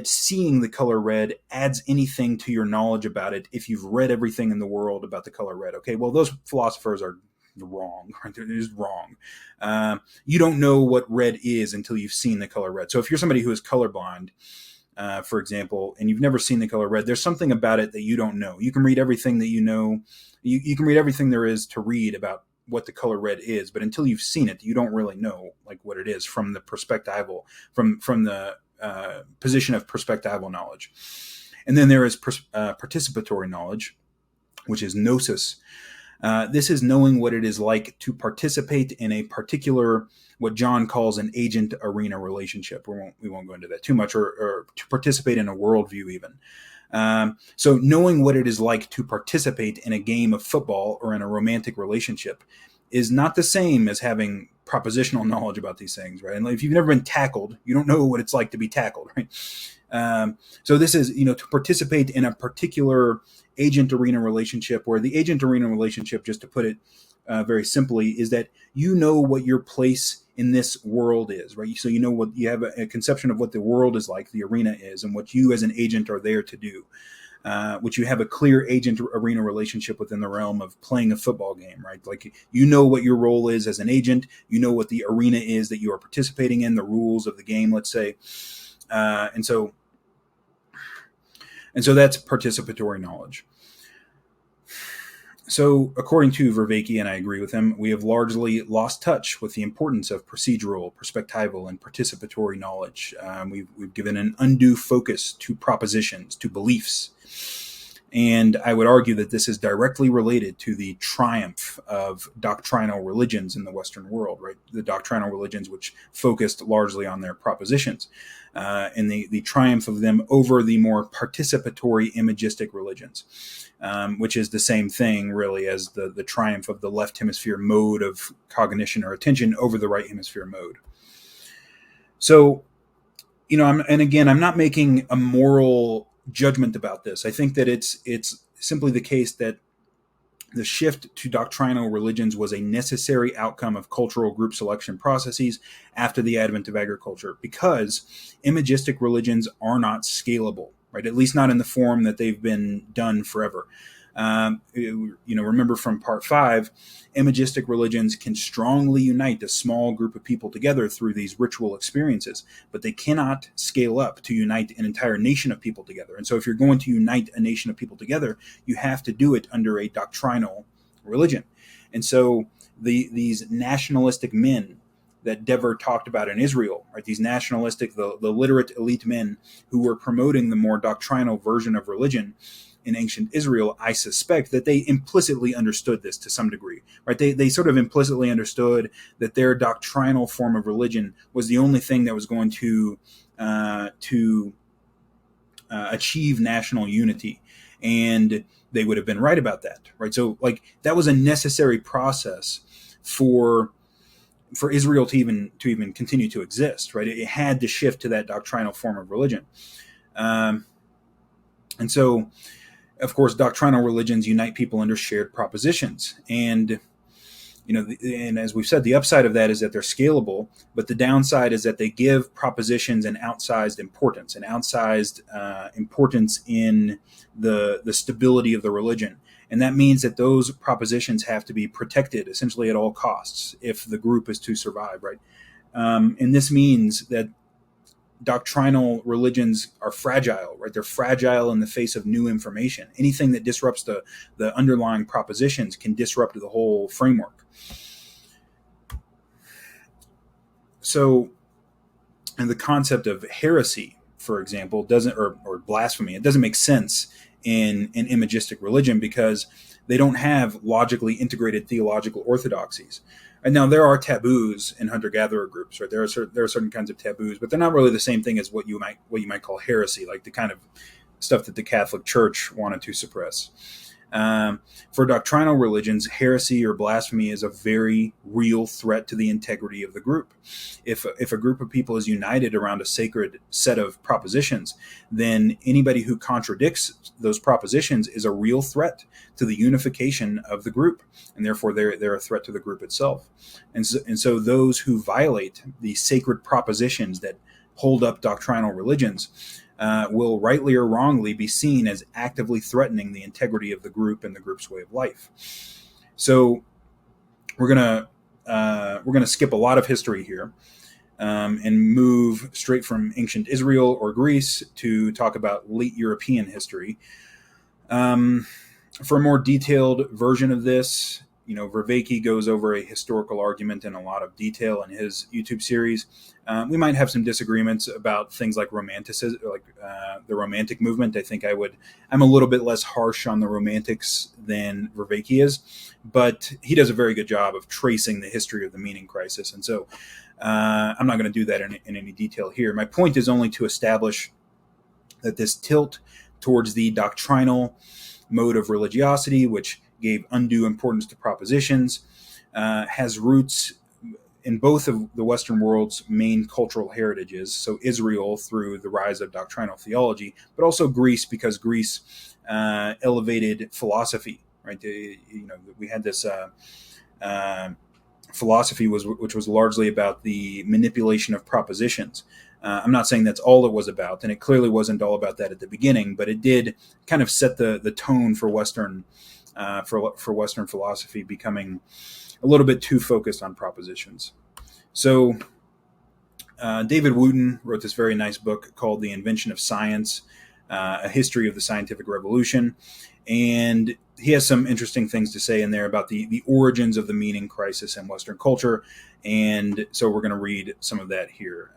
seeing the color red adds anything to your knowledge about it if you've read everything in the world about the color red. Okay, well, those philosophers are wrong. Right? They're just wrong. You don't know what red is until you've seen the color red. So if you're somebody who is colorblind, for example, and you've never seen the color red, there's something about it that you don't know. You can read everything that you know. You can read everything there is to read about what the color red is, but until you've seen it, you don't really know like what it is from the perspectival, from the position of perspectival knowledge. And then there is participatory knowledge, which is gnosis. This is knowing what it is like to participate in a particular, what John calls an agent-arena relationship. We won't go into that too much, or to participate in a worldview even. So knowing what it is like to participate in a game of football or in a romantic relationship is not the same as having propositional knowledge about these things, right? And if you've never been tackled, you don't know what it's like to be tackled, right? So this is, to participate in a particular agent-arena relationship, where the agent-arena relationship, just to put it very simply, is that you know what your place in this world is, right? So you know what you have a conception of what the world is like, the arena is, and what you as an agent are there to do. which you have a clear agent-arena relationship within the realm of playing a football game, right? Like, you know what your role is as an agent, you know what the arena is that you are participating in, the rules of the game, let's say. And so that's participatory knowledge. So, according to Vervaeke, and I agree with him, we have largely lost touch with the importance of procedural, perspectival, and participatory knowledge. We've given an undue focus to propositions, to beliefs. And I would argue that this is directly related to the triumph of doctrinal religions in the Western world, right? The doctrinal religions which focused largely on their propositions, and the triumph of them over the more participatory imagistic religions, which is the same thing, really, as the triumph of the left hemisphere mode of cognition or attention over the right hemisphere mode. So, I'm not making a moral judgment about this. I think that it's simply the case that the shift to doctrinal religions was a necessary outcome of cultural group selection processes after the advent of agriculture, because imagistic religions are not scalable, right? At least not in the form that they've been done forever. Remember from part 5, imagistic religions can strongly unite a small group of people together through these ritual experiences, but they cannot scale up to unite an entire nation of people together. And so if you're going to unite a nation of people together, you have to do it under a doctrinal religion. And so these nationalistic men that Dever talked about in Israel, right? These nationalistic, the literate elite men who were promoting the more doctrinal version of religion in ancient Israel, I suspect that they implicitly understood this to some degree, right? They sort of implicitly understood that their doctrinal form of religion was the only thing that was going to achieve national unity, and they would have been right about that, right? So, like, that was a necessary process for Israel to even continue to exist, right? It had to shift to that doctrinal form of religion, and so, of course, doctrinal religions unite people under shared propositions. And, and as we've said, the upside of that is that they're scalable, but the downside is that they give propositions an outsized importance in the stability of the religion. And that means that those propositions have to be protected essentially at all costs if the group is to survive, right? And this means that doctrinal religions are fragile, right? They're fragile in the face of new information. Anything that disrupts the underlying propositions can disrupt the whole framework. So, and the concept of heresy, for example, or blasphemy, it doesn't make sense in imagistic religion because they don't have logically integrated theological orthodoxies. And now there are taboos in hunter-gatherer groups, right? There are certain kinds of taboos, but they're not really the same thing as what you might call heresy, like the kind of stuff that the Catholic Church wanted to suppress. For doctrinal religions, heresy or blasphemy is a very real threat to the integrity of the group. If a group of people is united around a sacred set of propositions, then anybody who contradicts those propositions is a real threat to the unification of the group, and therefore they're a threat to the group itself. And so those who violate the sacred propositions that hold up doctrinal religions will rightly or wrongly be seen as actively threatening the integrity of the group and the group's way of life. So we're gonna skip a lot of history here and move straight from ancient Israel or Greece to talk about late European history. For a more detailed version of this, Vervaeke goes over a historical argument in a lot of detail in his YouTube series. We might have some disagreements about things like romanticism, like the Romantic movement. I think I'm a little bit less harsh on the Romantics than Vervaeke is, but he does a very good job of tracing the history of the meaning crisis. And so I'm not going to do that in any detail here. My point is only to establish that this tilt towards the doctrinal mode of religiosity, which gave undue importance to propositions, has roots in both of the Western world's main cultural heritages. So Israel through the rise of doctrinal theology, but also Greece because Greece elevated philosophy. Right? We had this philosophy which was largely about the manipulation of propositions. I'm not saying that's all it was about, and it clearly wasn't all about that at the beginning, but it did kind of set the tone for Western for Western philosophy becoming a little bit too focused on propositions. So David Wooten wrote this very nice book called The Invention of Science, A History of the Scientific Revolution. And he has some interesting things to say in there about the origins of the meaning crisis in Western culture. And so we're going to read some of that here.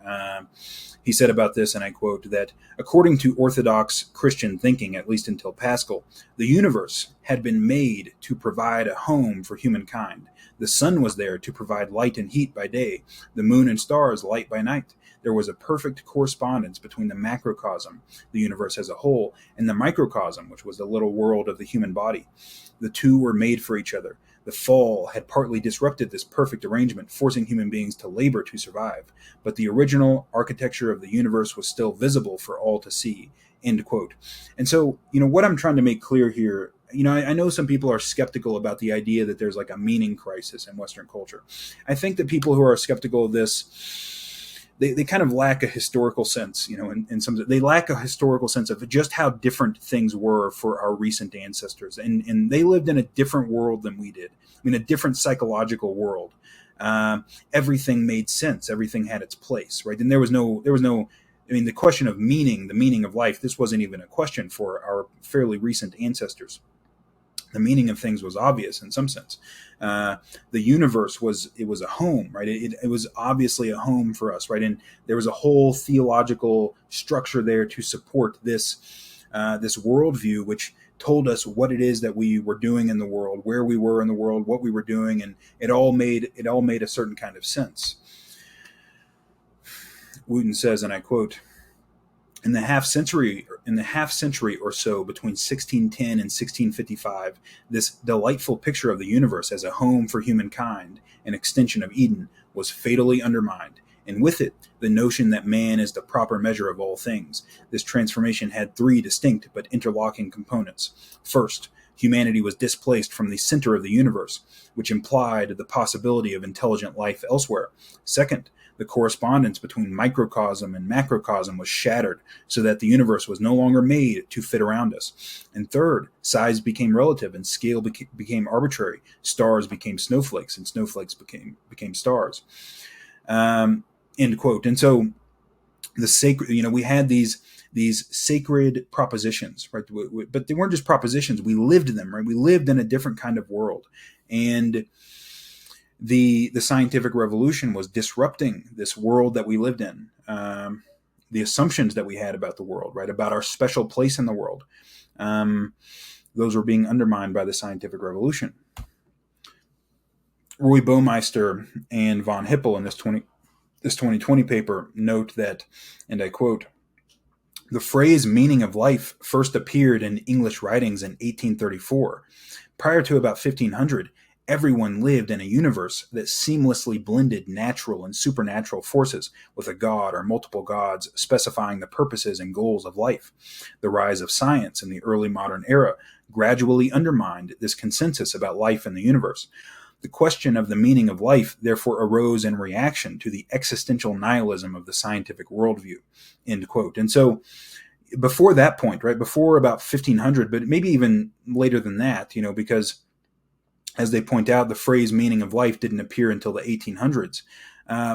He said about this, and I quote, that according to Orthodox Christian thinking, at least until Pascal, the universe had been made to provide a home for humankind. The sun was there to provide light and heat by day, the moon and stars light by night. There was a perfect correspondence between the macrocosm, the universe as a whole, and the microcosm, which was the little world of the human body. The two were made for each other. The fall had partly disrupted this perfect arrangement, forcing human beings to labor to survive. But the original architecture of the universe was still visible for all to see. End quote. And so, what I'm trying to make clear here, I know some people are skeptical about the idea that there's like a meaning crisis in Western culture. I think that people who are skeptical of this, they kind of lack a historical sense, in some, they lack a historical sense of just how different things were for our recent ancestors. And they lived in a different world than we did. I mean, a different psychological world. Everything made sense. Everything had its place, right? And there was no, the question of meaning, the meaning of life, this wasn't even a question for our fairly recent ancestors. The meaning of things was obvious in some sense. The universe was a home, right? It was obviously a home for us, right? And there was a whole theological structure there to support this worldview, which told us what it is that we were doing in the world, where we were in the world, what we were doing, and it all made a certain kind of sense. Wooten says, and I quote, In the half century or so between 1610 and 1655, this delightful picture of the universe as a home for humankind, an extension of Eden, was fatally undermined, and with it, the notion that man is the proper measure of all things. This transformation had three distinct but interlocking components. First, humanity was displaced from the center of the universe, which implied the possibility of intelligent life elsewhere. Second, the correspondence between microcosm and macrocosm was shattered so that the universe was no longer made to fit around us. And third, size became relative and scale became arbitrary. Stars became snowflakes and snowflakes became stars. End quote. And so the sacred, we had these sacred propositions, right? But they weren't just propositions. We lived them, right? We lived in a different kind of world. And the scientific revolution was disrupting this world that we lived in, the assumptions that we had about the world, right, about our special place in the world. Those were being undermined by the scientific revolution. Roy Baumeister and von Hippel in this 2020 paper note that, and I quote, the phrase meaning of life first appeared in English writings in 1834. Prior to about 1500, everyone lived in a universe that seamlessly blended natural and supernatural forces with a god or multiple gods specifying the purposes and goals of life. The rise of science in the early modern era gradually undermined this consensus about life in the universe. The question of the meaning of life therefore arose in reaction to the existential nihilism of the scientific worldview, end quote. And so before that point, right, before about 1500, but maybe even later than that, because as they point out, the phrase meaning of life didn't appear until the 1800s.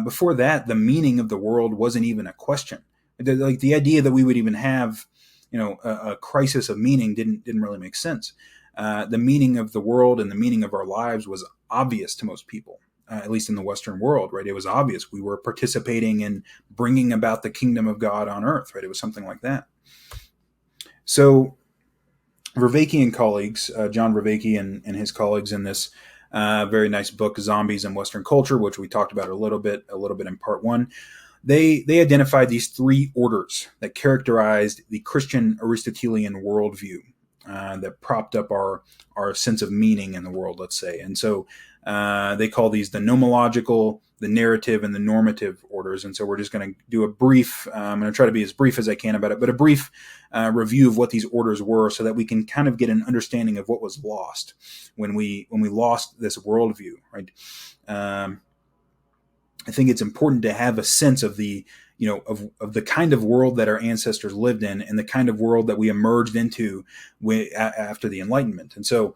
Before that, the meaning of the world wasn't even a question. Like the idea that we would even have, a crisis of meaning didn't really make sense. The meaning of the world and the meaning of our lives was obvious to most people, at least in the Western world, right? It was obvious. We were participating in bringing about the kingdom of God on earth, right? It was something like that. So Vervaeke and colleagues, John Vervaeke and his colleagues in this very nice book, Zombies in Western Culture, which we talked about a little bit in part one, they identified these three orders that characterized the Christian Aristotelian worldview that propped up our sense of meaning in the world, let's say. And so they call these the nomological, the narrative and the normative orders. And so we're just going to do a brief, I'm going to try to be as brief as I can about it, but a brief review of what these orders were so that we can kind of get an understanding of what was lost when we lost this worldview, right? I think it's important to have a sense of the, of the kind of world that our ancestors lived in and the kind of world that we emerged into after the Enlightenment. And so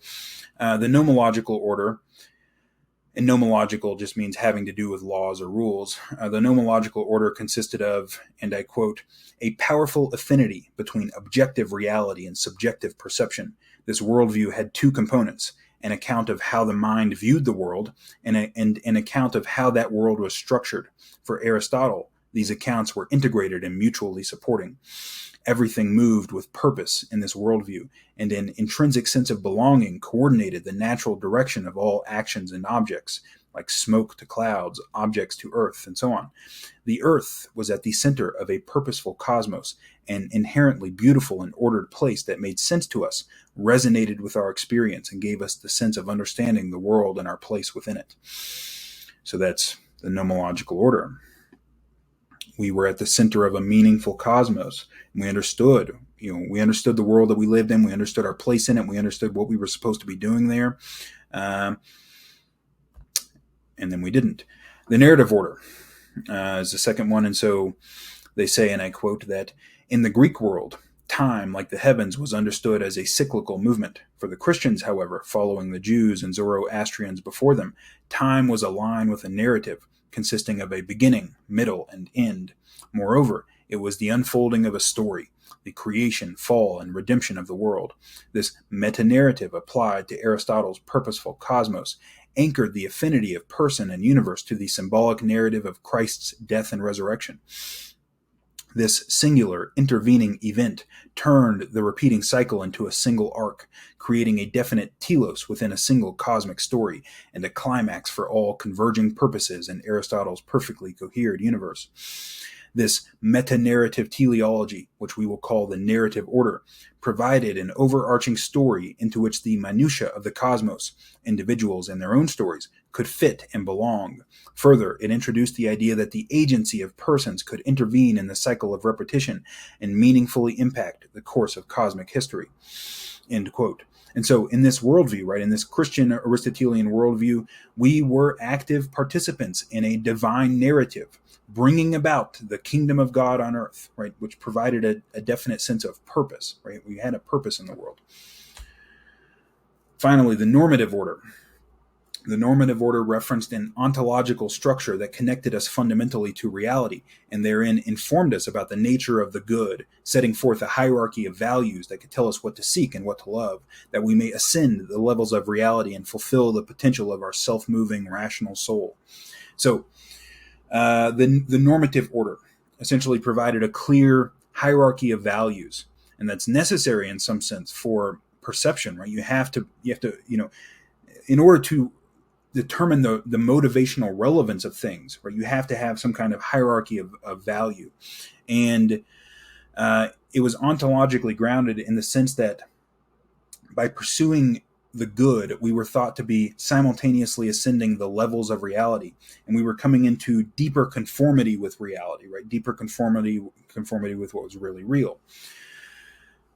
the nomological order, and nomological just means having to do with laws or rules. The nomological order consisted of, and I quote, a powerful affinity between objective reality and subjective perception. This worldview had two components: an account of how the mind viewed the world, and an account of how that world was structured. For Aristotle, these accounts were integrated and mutually supporting. Everything moved with purpose in this worldview, and an intrinsic sense of belonging coordinated the natural direction of all actions and objects, like smoke to clouds, objects to earth, and so on. The earth was at the center of a purposeful cosmos, an inherently beautiful and ordered place that made sense to us, resonated with our experience, and gave us the sense of understanding the world and our place within it. So that's the nomological order. We were at the center of a meaningful cosmos. And we understood the world that we lived in. We understood our place in it. We understood what we were supposed to be doing there. And then we didn't. The narrative order is the second one. And so they say, and I quote, that in the Greek world, time, like the heavens, was understood as a cyclical movement. For the Christians, however, following the Jews and Zoroastrians before them, time was a line with a narrative consisting of a beginning, middle, and end. Moreover, it was the unfolding of a story, the creation, fall, and redemption of the world. This meta-narrative applied to Aristotle's purposeful cosmos anchored the affinity of person and universe to the symbolic narrative of Christ's death and resurrection. This singular intervening event turned the repeating cycle into a single arc, creating a definite telos within a single cosmic story and a climax for all converging purposes in Aristotle's perfectly coherent universe. This meta-narrative teleology, which we will call the narrative order, provided an overarching story into which the minutiae of the cosmos, individuals and their own stories, could fit and belong. Further, it introduced the idea that the agency of persons could intervene in the cycle of repetition and meaningfully impact the course of cosmic history. End quote. And so in this worldview, right, in this Christian Aristotelian worldview, we were active participants in a divine narrative, bringing about the kingdom of God on earth, right, which provided a definite sense of purpose, right? We had a purpose in the world. Finally, the normative order. The normative order referenced an ontological structure that connected us fundamentally to reality, and therein informed us about the nature of the good, setting forth a hierarchy of values that could tell us what to seek and what to love, that we may ascend the levels of reality and fulfill the potential of our self-moving, rational soul. So, the normative order essentially provided a clear hierarchy of values, and that's necessary in some sense for perception, right? You have to, in order to determine the motivational relevance of things, right? You have to have some kind of hierarchy of value. And it was ontologically grounded in the sense that by pursuing the good, we were thought to be simultaneously ascending the levels of reality, and we were coming into deeper conformity with reality, right? Deeper conformity with what was really real.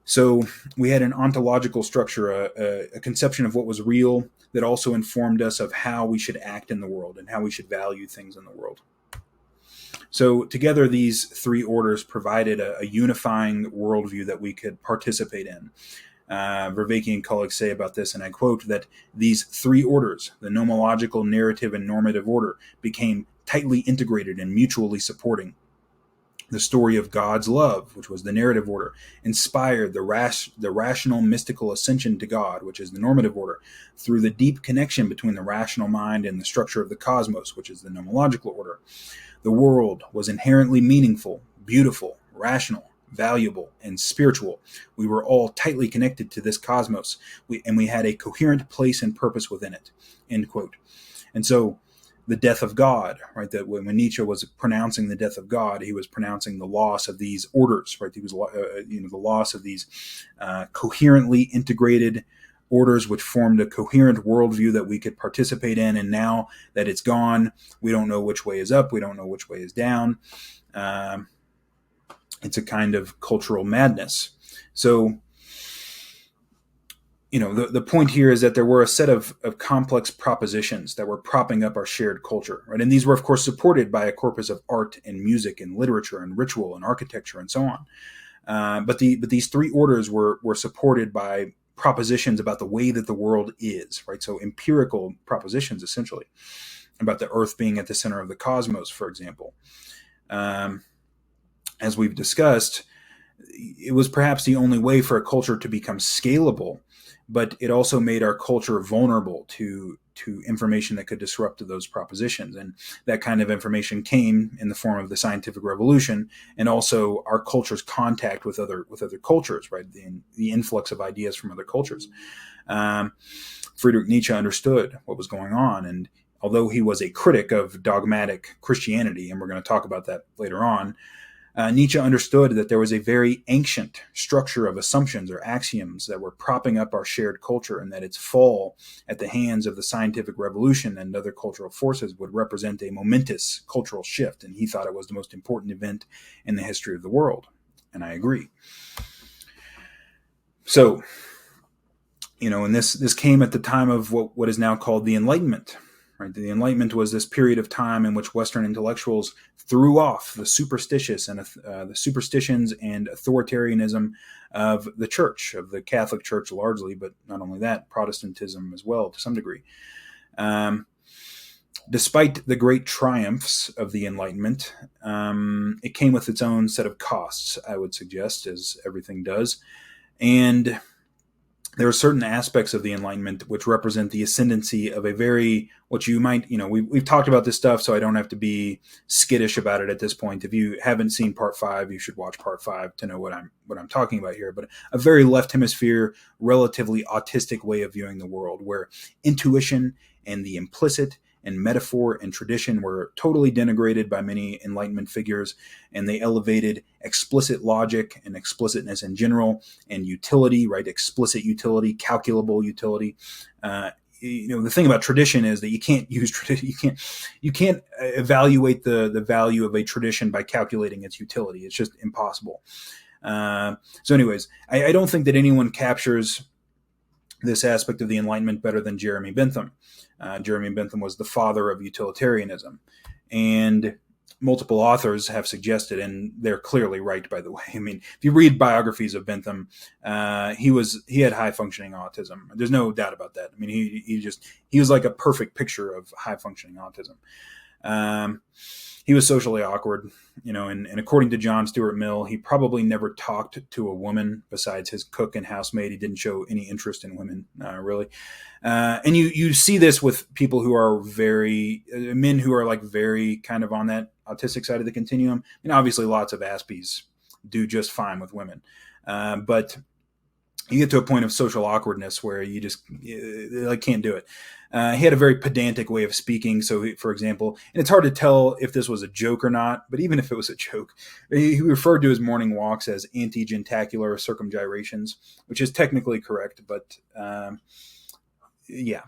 So we had an ontological structure, a conception of what was real that also informed us of how we should act in the world and how we should value things in the world. So together, these three orders provided a unifying worldview that we could participate in. Vervaeke and colleagues say about this, and I quote, that these three orders, the nomological, narrative, and normative order, became tightly integrated and mutually supporting. The story of God's love, which was the narrative order, inspired the rational mystical ascension to God, which is the normative order, through the deep connection between the rational mind and the structure of the cosmos, which is the nomological order. The world was inherently meaningful, beautiful, rational, valuable, and spiritual. We were all tightly connected to this cosmos, and we had a coherent place and purpose within it. End quote. And so the death of God, right? That when Nietzsche was pronouncing the death of God, he was pronouncing the loss of these orders, right? He was, the loss of these coherently integrated orders which formed a coherent worldview that we could participate in. And now that it's gone, we don't know which way is up. We don't know which way is down. It's a kind of cultural madness. So, the point here is that there were a set of complex propositions that were propping up our shared culture, right? And these were, of course, supported by a corpus of art and music and literature and ritual and architecture and so on. But these three orders were supported by propositions about the way that the world is, right? So empirical propositions, essentially, about the earth being at the center of the cosmos, for example. As we've discussed, it was perhaps the only way for a culture to become scalable, but it also made our culture vulnerable to information that could disrupt those propositions. And that kind of information came in the form of the scientific revolution, and also our culture's contact with other cultures, right? The influx of ideas from other cultures. Friedrich Nietzsche understood what was going on, and although he was a critic of dogmatic Christianity, and we're going to talk about that later on, Nietzsche understood that there was a very ancient structure of assumptions or axioms that were propping up our shared culture, and that its fall at the hands of the scientific revolution and other cultural forces would represent a momentous cultural shift. And he thought it was the most important event in the history of the world. And I agree. So, and this came at the time of what is now called the Enlightenment. Right? The Enlightenment was this period of time in which Western intellectuals threw off the superstitions and authoritarianism of the Church, of the Catholic Church largely, but not only that, Protestantism as well to some degree. Despite the great triumphs of the Enlightenment, it came with its own set of costs, I would suggest, as everything does. And there are certain aspects of the Enlightenment which represent the ascendancy of a very, what you might, we've talked about this stuff, so I don't have to be skittish about it at this point. If you haven't seen part 5, you should watch part 5 to know what I'm talking about here. But a very left hemisphere, relatively autistic way of viewing the world, where intuition and the implicit and metaphor and tradition were totally denigrated by many Enlightenment figures, and they elevated explicit logic and explicitness in general, and utility, right? Explicit utility, calculable utility. The thing about tradition is that you can't use tradition. You can't evaluate the value of a tradition by calculating its utility. It's just impossible. So anyways, I don't think that anyone captures this aspect of the Enlightenment better than Jeremy Bentham. Jeremy Bentham was the father of utilitarianism, and multiple authors have suggested, and they're clearly right, by the way. I mean, if you read biographies of Bentham, he had high functioning autism. There's no doubt about that. I mean, he was like a perfect picture of high functioning autism. He was socially awkward, and according to John Stuart Mill, he probably never talked to a woman besides his cook and housemaid. He didn't show any interest in women, really. And you see this with people who are men who are like very kind of on that autistic side of the continuum. Obviously lots of Aspies do just fine with women. But you get to a point of social awkwardness where you just can't do it. He had a very pedantic way of speaking. So, for example, and it's hard to tell if this was a joke or not, but even if it was a joke, he referred to his morning walks as anti-gentacular circumgyrations, which is technically correct, but yeah.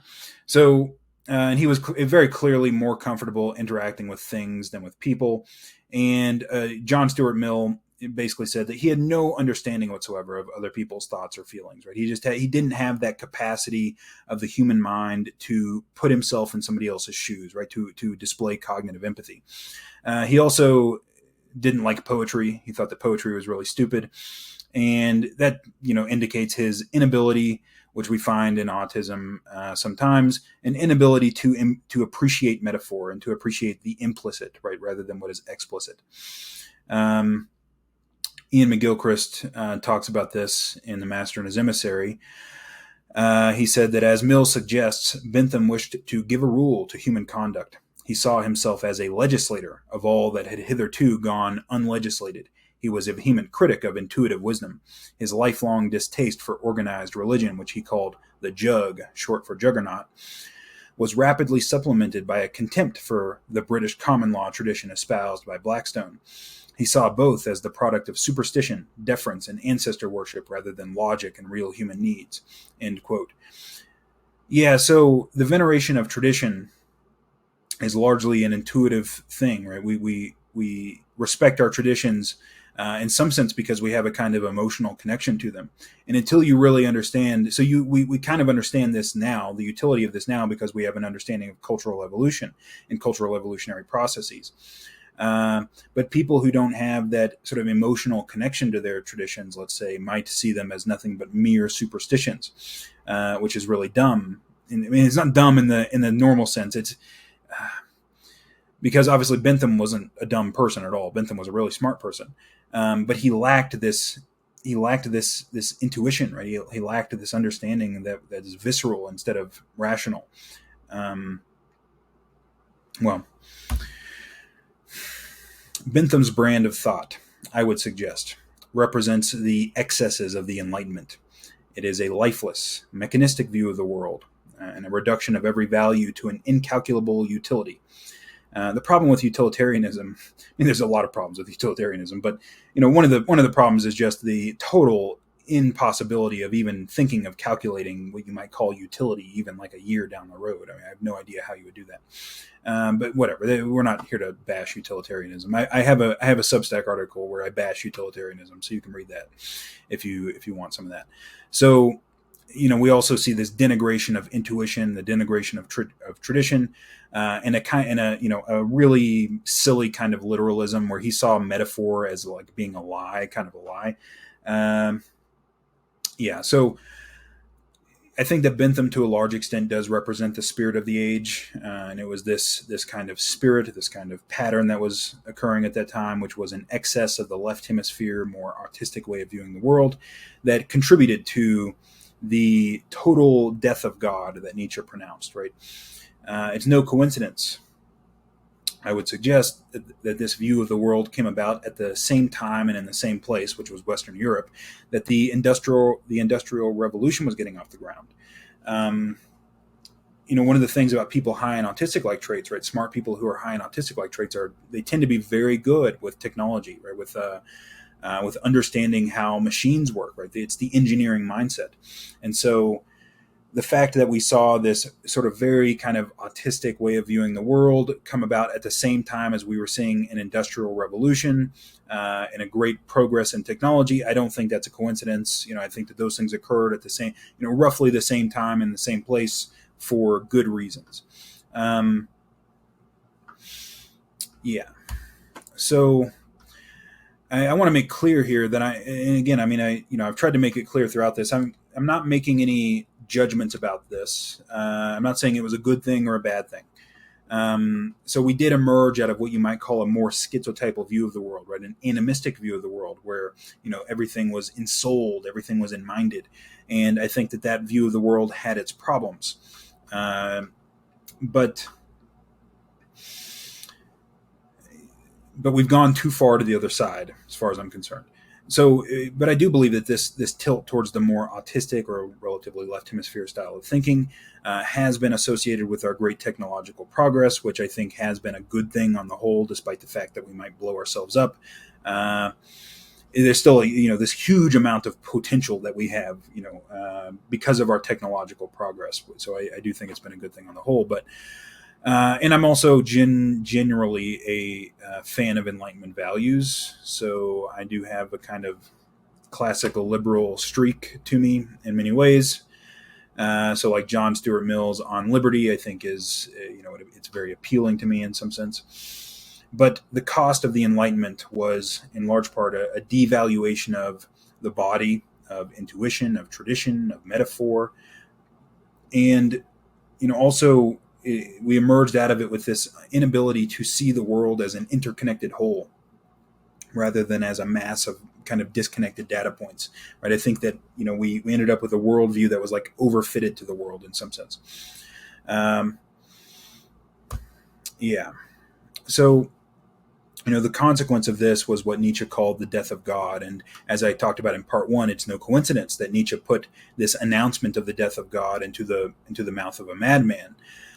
So, and he was very clearly more comfortable interacting with things than with people. And John Stuart Mill basically said that he had no understanding whatsoever of other people's thoughts or feelings, right? He didn't have that capacity of the human mind to put himself in somebody else's shoes, right? To display cognitive empathy. He also didn't like poetry. He thought that poetry was really stupid. And that, indicates his inability, which we find in autism sometimes, an inability to appreciate metaphor and to appreciate the implicit, right, rather than what is explicit. Ian McGilchrist talks about this in The Master and His Emissary. He said that, as Mill suggests, Bentham wished to give a rule to human conduct. He saw himself as a legislator of all that had hitherto gone unlegislated. He was a vehement critic of intuitive wisdom. His lifelong distaste for organized religion, which he called the jug, short for juggernaut, was rapidly supplemented by a contempt for the British common law tradition espoused by Blackstone. He saw both as the product of superstition, deference, and ancestor worship rather than logic and real human needs. End quote. Yeah, so the veneration of tradition is largely an intuitive thing, right? We respect our traditions in some sense because we have a kind of emotional connection to them. And until you really understand, we kind of understand this now, the utility of this now, because we have an understanding of cultural evolution and cultural evolutionary processes. But people who don't have that sort of emotional connection to their traditions, let's say, might see them as nothing but mere superstitions, which is really dumb. I mean, it's not dumb in the normal sense. It's because obviously Bentham wasn't a dumb person at all. Bentham was a really smart person, but he lacked this. He lacked this intuition, right? He lacked this understanding that is visceral instead of rational. Bentham's brand of thought, I would suggest, represents the excesses of the Enlightenment. It is a lifeless, mechanistic view of the world, and a reduction of every value to an incalculable utility. The problem with utilitarianism, I mean, there's a lot of problems with utilitarianism, but one of the problems is just the total impossibility of even thinking of calculating what you might call utility, even like a year down the road. I mean, I have no idea how you would do that. But whatever, we're not here to bash utilitarianism. I have a Substack article where I bash utilitarianism, so you can read that if you want some of that. So, we also see this denigration of intuition, the denigration of tradition, and a really silly kind of literalism where he saw metaphor as like being a lie, kind of a lie. So I think that Bentham, to a large extent, does represent the spirit of the age, and it was this kind of spirit, this kind of pattern that was occurring at that time, which was an excess of the left hemisphere, more artistic way of viewing the world, that contributed to the total death of God that Nietzsche pronounced. Right? It's no coincidence, I would suggest, that this view of the world came about at the same time and in the same place, which was Western Europe, that the industrial revolution was getting off the ground. One of the things about people high in autistic-like traits, right? Smart people who are high in autistic-like traits they tend to be very good with technology, right? With understanding how machines work, right? It's the engineering mindset, and so the fact that we saw this sort of very kind of autistic way of viewing the world come about at the same time as we were seeing an industrial revolution and a great progress in technology, I don't think that's a coincidence. I think that those things occurred at the same, roughly the same time in the same place for good reasons. So I want to make clear here that I've tried to make it clear throughout this. I'm not making any judgments about this. I'm not saying it was a good thing or a bad thing. So we did emerge out of what you might call a more schizotypal view of the world, right? An animistic view of the world where, everything was ensouled, everything was enminded. And I think that view of the world had its problems. But we've gone too far to the other side, as far as I'm concerned. So, but I do believe that this tilt towards the more autistic or relatively left hemisphere style of thinking has been associated with our great technological progress, which I think has been a good thing on the whole, despite the fact that we might blow ourselves up. There's still, this huge amount of potential that we have, because of our technological progress. So I do think it's been a good thing on the whole, but. And I'm also generally a fan of Enlightenment values, so I do have a kind of classical liberal streak to me in many ways. So like John Stuart Mill's On Liberty, I think is, it's very appealing to me in some sense. But the cost of the Enlightenment was in large part a devaluation of the body, of intuition, of tradition, of metaphor. And, also we emerged out of it with this inability to see the world as an interconnected whole rather than as a mass of kind of disconnected data points, right? I think that, we ended up with a worldview that was like overfitted to the world in some sense. So, the consequence of this was what Nietzsche called the death of God. And as I talked about in part one, it's no coincidence that Nietzsche put this announcement of the death of God into the mouth of a madman.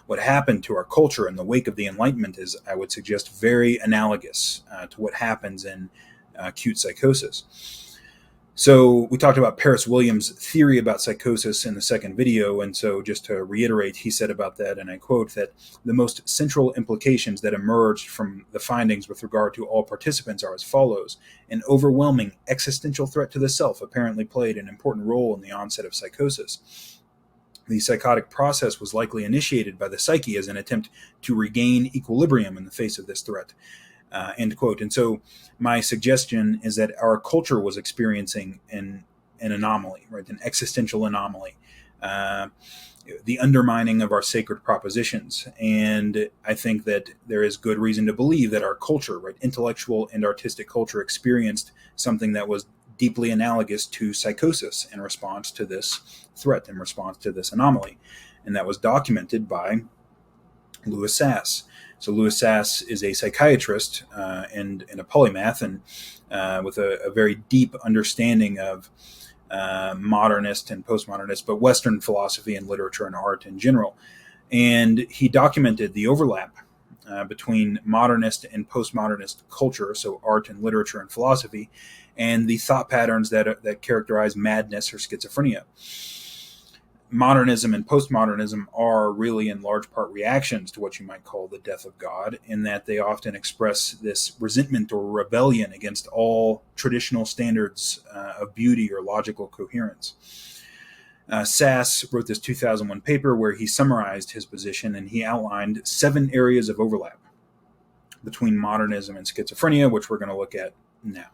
what happened to our culture in the wake of the Enlightenment is, I would suggest, very analogous to what happens in acute psychosis. So we talked about Paris Williams' theory about psychosis in the second video, and so just to reiterate, he said about that, and I quote, that the most central implications that emerged from the findings with regard to all participants are as follows. An overwhelming existential threat to the self apparently played an important role in the onset of psychosis. The psychotic process was likely initiated by the psyche as an attempt to regain equilibrium in the face of this threat. End quote. And so my suggestion is that our culture was experiencing an anomaly, right? An existential anomaly, the undermining of our sacred propositions. And I think that there is good reason to believe that our culture, right, intellectual and artistic culture, experienced something that was deeply analogous to psychosis in response to this threat, in response to this anomaly. And that was documented by Louis Sass. So Louis Sass is a psychiatrist and a polymath, and with a very deep understanding of modernist and postmodernist, but Western philosophy and literature and art in general. And he documented the overlap between modernist and postmodernist culture, so art and literature and philosophy, and the thought patterns that characterize madness or schizophrenia. Modernism and postmodernism are really in large part reactions to what you might call the death of God, in that they often express this resentment or rebellion against all traditional standards of beauty or logical coherence. Sass wrote this 2001 paper where he summarized his position, and he outlined 7 areas of overlap between modernism and schizophrenia, which we're going to look at now.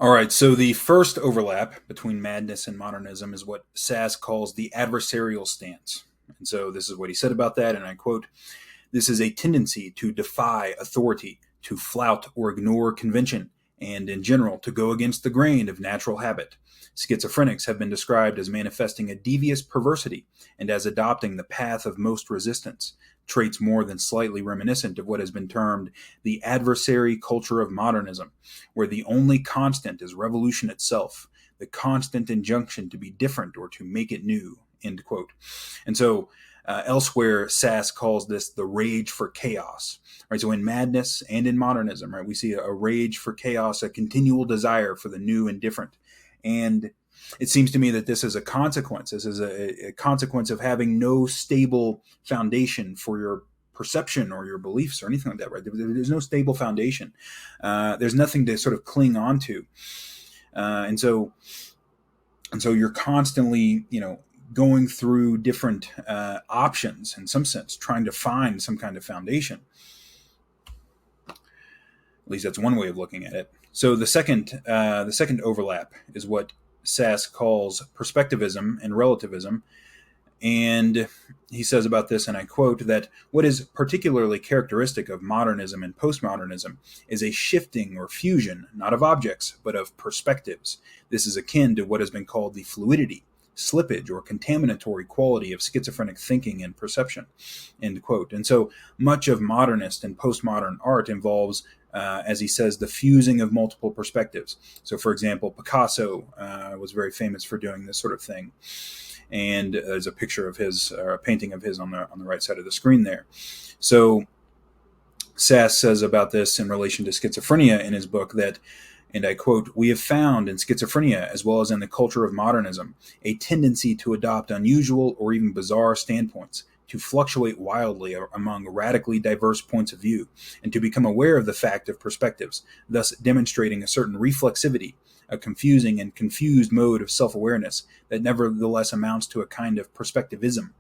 All right, so the first overlap between madness and modernism is what Sass calls the adversarial stance. And so this is what he said about that, and I quote, "This is a tendency to defy authority, to flout or ignore convention, and in general to go against the grain of natural habit. Schizophrenics have been described as manifesting a devious perversity and as adopting the path of most resistance, traits more than slightly reminiscent of what has been termed the adversary culture of modernism, where the only constant is revolution itself, the constant injunction to be different or to make it new," end quote. And so elsewhere, Sass calls this the rage for chaos. Right, so in madness and in modernism, right, we see a rage for chaos, a continual desire for the new and different. And it seems to me that this is a consequence. This is a consequence of having no stable foundation for your perception or your beliefs or anything like that, right? There's no stable foundation. There's nothing to sort of cling on to. And so you're constantly, going through different options in some sense, trying to find some kind of foundation. At least that's one way of looking at it. So the second overlap is what Sass calls perspectivism and relativism. And he says about this, and I quote, that what is particularly characteristic of modernism and postmodernism is a shifting or fusion, not of objects, but of perspectives. This is akin to what has been called the fluidity, slippage, or contaminatory quality of schizophrenic thinking and perception, end quote. And so much of modernist and postmodern art involves, as he says, the fusing of multiple perspectives. So, for example, Picasso was very famous for doing this sort of thing. And there's a picture of his, or a painting of his on the right side of the screen there. So Sass says about this in relation to schizophrenia in his book that, and I quote, "We have found in schizophrenia, as well as in the culture of modernism, a tendency to adopt unusual or even bizarre standpoints, to fluctuate wildly among radically diverse points of view, and to become aware of the fact of perspectives, thus demonstrating a certain reflexivity, a confusing and confused mode of self-awareness that nevertheless amounts to a kind of perspectivism,"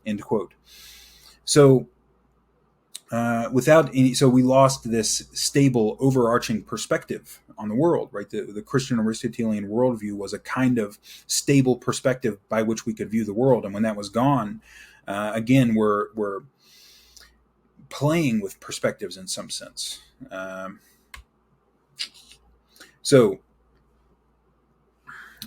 end quote. So so we lost this stable, overarching perspective on the world, right? The Christian Aristotelian worldview was a kind of stable perspective by which we could view the world, and when that was gone, again, we're playing with perspectives in some sense.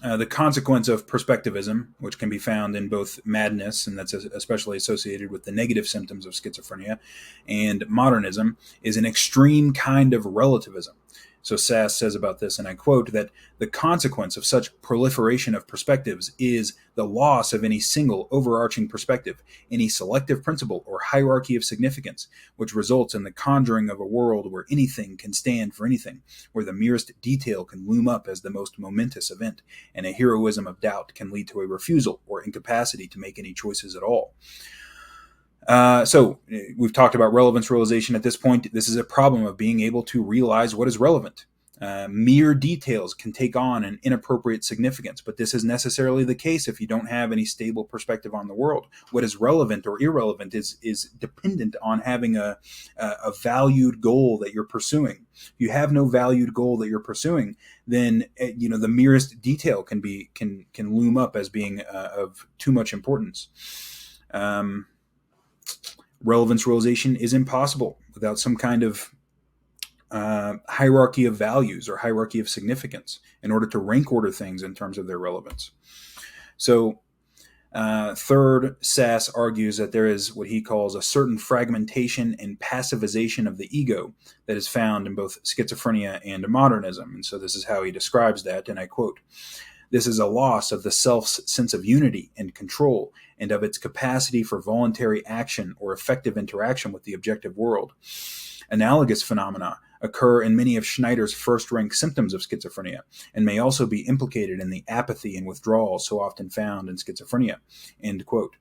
The consequence of perspectivism, which can be found in both madness, and that's especially associated with the negative symptoms of schizophrenia, and modernism, is an extreme kind of relativism. So Sass says about this, and I quote, that the consequence of such proliferation of perspectives is the loss of any single overarching perspective, any selective principle or hierarchy of significance, which results in the conjuring of a world where anything can stand for anything, where the merest detail can loom up as the most momentous event, and a heroism of doubt can lead to a refusal or incapacity to make any choices at all. So we've talked about relevance realization at this point. This is a problem of being able to realize what is relevant. Mere details can take on an inappropriate significance, but this is necessarily the case if you don't have any stable perspective on the world. What is relevant or irrelevant is dependent on having a valued goal that you're pursuing. If you have no valued goal that you're pursuing, then the merest detail can loom up as being of too much importance. Relevance realization is impossible without some kind of hierarchy of values or hierarchy of significance in order to rank order things in terms of their relevance. So third, Sass argues that there is what he calls a certain fragmentation and passivization of the ego that is found in both schizophrenia and modernism. And so this is how he describes that, and I quote, "This is a loss of the self's sense of unity and control and of its capacity for voluntary action or effective interaction with the objective world. Analogous phenomena occur in many of Schneider's first-rank symptoms of schizophrenia and may also be implicated in the apathy and withdrawal so often found in schizophrenia." End quote.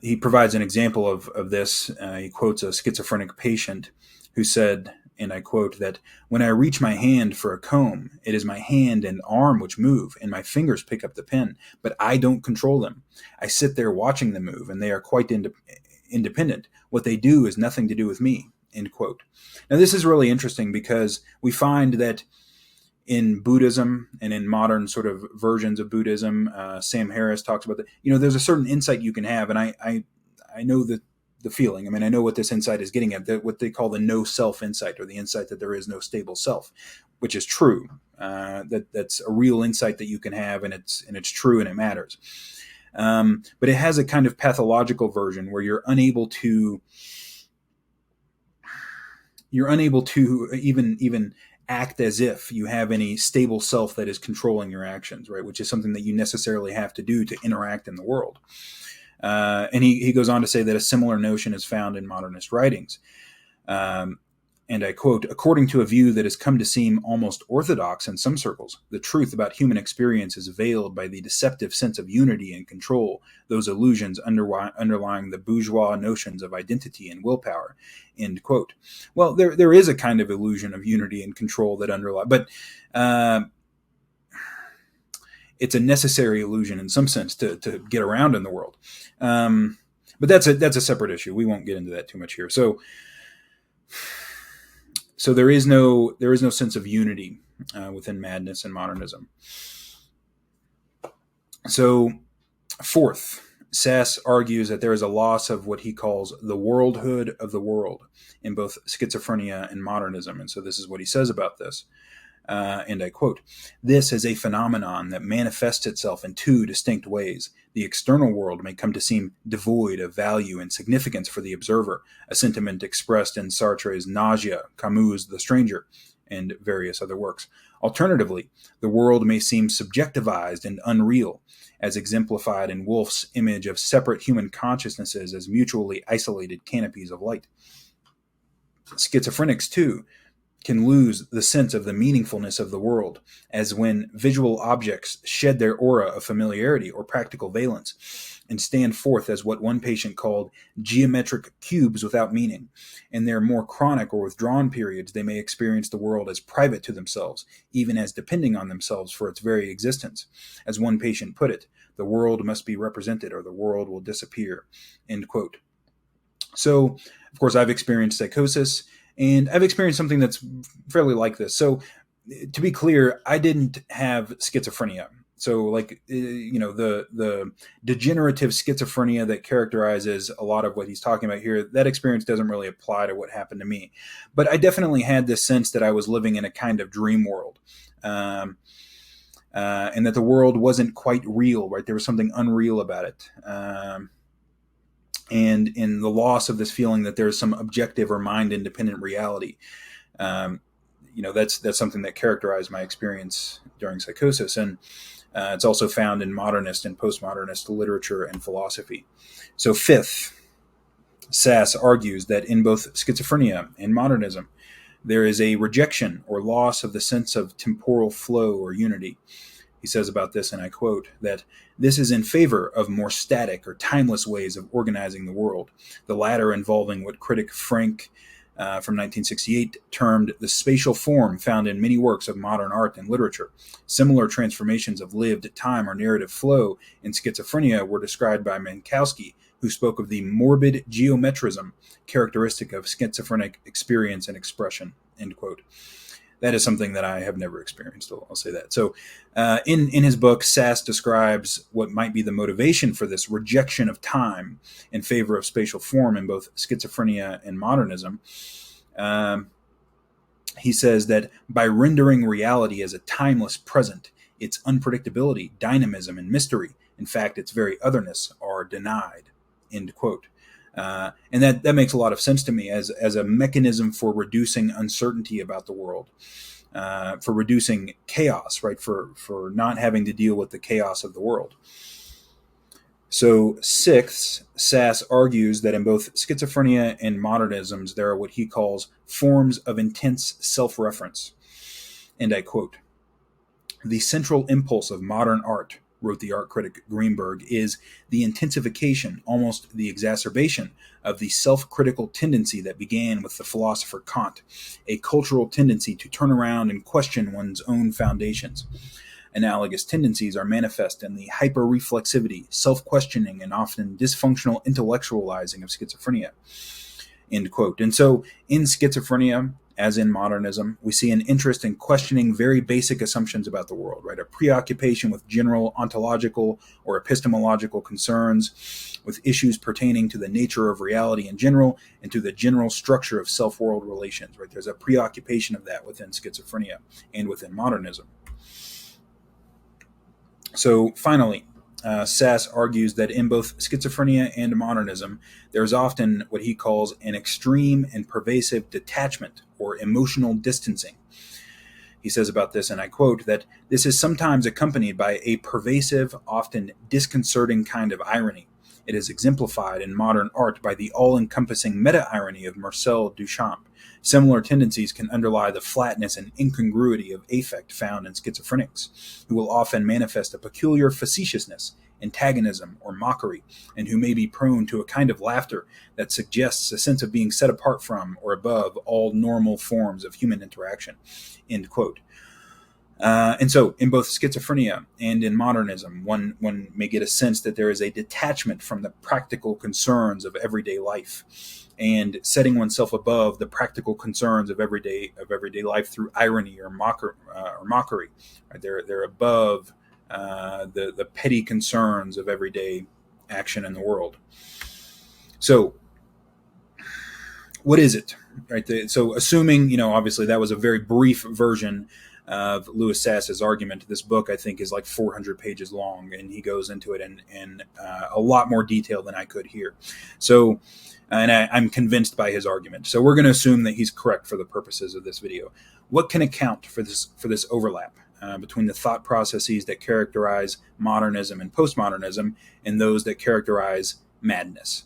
He provides an example of this. He quotes a schizophrenic patient who said, and I quote, that "When I reach my hand for a comb, it is my hand and arm which move, and my fingers pick up the pen, but I don't control them. I sit there watching them move, and they are quite independent. What they do is nothing to do with me." End quote. Now, this is really interesting because we find that in Buddhism and in modern sort of versions of Buddhism, Sam Harris talks about that. There's a certain insight you can have, and I know that the feeling. I mean, I know what this insight is getting at, what they call the no self insight, or the insight that there is no stable self, which is true. That's a real insight that you can have, and it's true and it matters. But it has a kind of pathological version where you're unable to even act as if you have any stable self that is controlling your actions, right? Which is something that you necessarily have to do to interact in the world. And he goes on to say that a similar notion is found in modernist writings. And I quote, "According to a view that has come to seem almost orthodox in some circles, the truth about human experience is veiled by the deceptive sense of unity and control, those illusions underlying the bourgeois notions of identity and willpower." End quote. Well, there is a kind of illusion of unity and control that underlie, but it's a necessary illusion in some sense to get around in the world. But that's a separate issue. We won't get into that too much here. So there is no sense of unity within madness and modernism. So fourth, Sass argues that there is a loss of what he calls the worldhood of the world in both schizophrenia and modernism. And so this is what he says about this. And I quote, "This is a phenomenon that manifests itself in two distinct ways. The external world may come to seem devoid of value and significance for the observer, a sentiment expressed in Sartre's Nausea, Camus' The Stranger, and various other works. Alternatively, the world may seem subjectivized and unreal, as exemplified in Woolf's image of separate human consciousnesses as mutually isolated canopies of light. Schizophrenics, too, can lose the sense of the meaningfulness of the world, as when visual objects shed their aura of familiarity or practical valence, and stand forth as what one patient called geometric cubes without meaning. In their more chronic or withdrawn periods, they may experience the world as private to themselves, even as depending on themselves for its very existence. As one patient put it, the world must be represented or the world will disappear." End quote. So, of course, I've experienced psychosis, and I've experienced something that's fairly like this. So, to be clear, I didn't have schizophrenia. So, the degenerative schizophrenia that characterizes a lot of what he's talking about here, that experience doesn't really apply to what happened to me. But I definitely had this sense that I was living in a kind of dream world, and that the world wasn't quite real, right? There was something unreal about it. and in the loss of this feeling that there's some objective or mind-independent reality. That's something that characterized my experience during psychosis, and it's also found in modernist and postmodernist literature and philosophy. So fifth, Sass argues that in both schizophrenia and modernism, there is a rejection or loss of the sense of temporal flow or unity. He says about this, and I quote, that this is in favor of more static or timeless ways of organizing the world, the latter involving what critic Frank from 1968 termed the spatial form found in many works of modern art and literature. Similar transformations of lived time or narrative flow in schizophrenia were described by Minkowski, who spoke of the morbid geometrism characteristic of schizophrenic experience and expression, end quote. That is something that I have never experienced, I'll say that. So in his book, Sass describes what might be the motivation for this rejection of time in favor of spatial form in both schizophrenia and modernism. He says that by rendering reality as a timeless present, its unpredictability, dynamism, and mystery, in fact, its very otherness, are denied, end quote. And that makes a lot of sense to me as a mechanism for reducing uncertainty about the world, for reducing chaos, right? For not having to deal with the chaos of the world. So sixth, Sass argues that in both schizophrenia and modernisms, there are what he calls forms of intense self-reference. And I quote, "The central impulse of modern art," wrote the art critic Greenberg, "is the intensification, almost the exacerbation, of the self-critical tendency that began with the philosopher Kant, a cultural tendency to turn around and question one's own foundations. Analogous tendencies are manifest in the hyper-reflexivity, self-questioning, and often dysfunctional intellectualizing of schizophrenia," end quote. And so in schizophrenia, as in modernism, we see an interest in questioning very basic assumptions about the world, right? A preoccupation with general ontological or epistemological concerns, with issues pertaining to the nature of reality in general and to the general structure of self-world relations, right? There's a preoccupation of that within schizophrenia and within modernism. So finally, Sass argues that in both schizophrenia and modernism, there's often what he calls an extreme and pervasive detachment or emotional distancing. He says about this, and I quote, that this is sometimes accompanied by a pervasive, often disconcerting kind of irony. It is exemplified in modern art by the all-encompassing meta-irony of Marcel Duchamp. Similar tendencies can underlie the flatness and incongruity of affect found in schizophrenics, who will often manifest a peculiar facetiousness, antagonism, or mockery, and who may be prone to a kind of laughter that suggests a sense of being set apart from or above all normal forms of human interaction, end quote. And so in both schizophrenia and in modernism, one may get a sense that there is a detachment from the practical concerns of everyday life and setting oneself above the practical concerns of everyday life through irony or mockery. Right? They're above the petty concerns of everyday action in the world. So what is it? Right? So assuming, obviously that was a very brief version of Louis Sass's argument. This book, I think, is like 400 pages long, and he goes into it in a lot more detail than I could here. So, and I'm convinced by his argument. So we're going to assume that he's correct for the purposes of this video. What can account for this overlap between the thought processes that characterize modernism and postmodernism and those that characterize madness?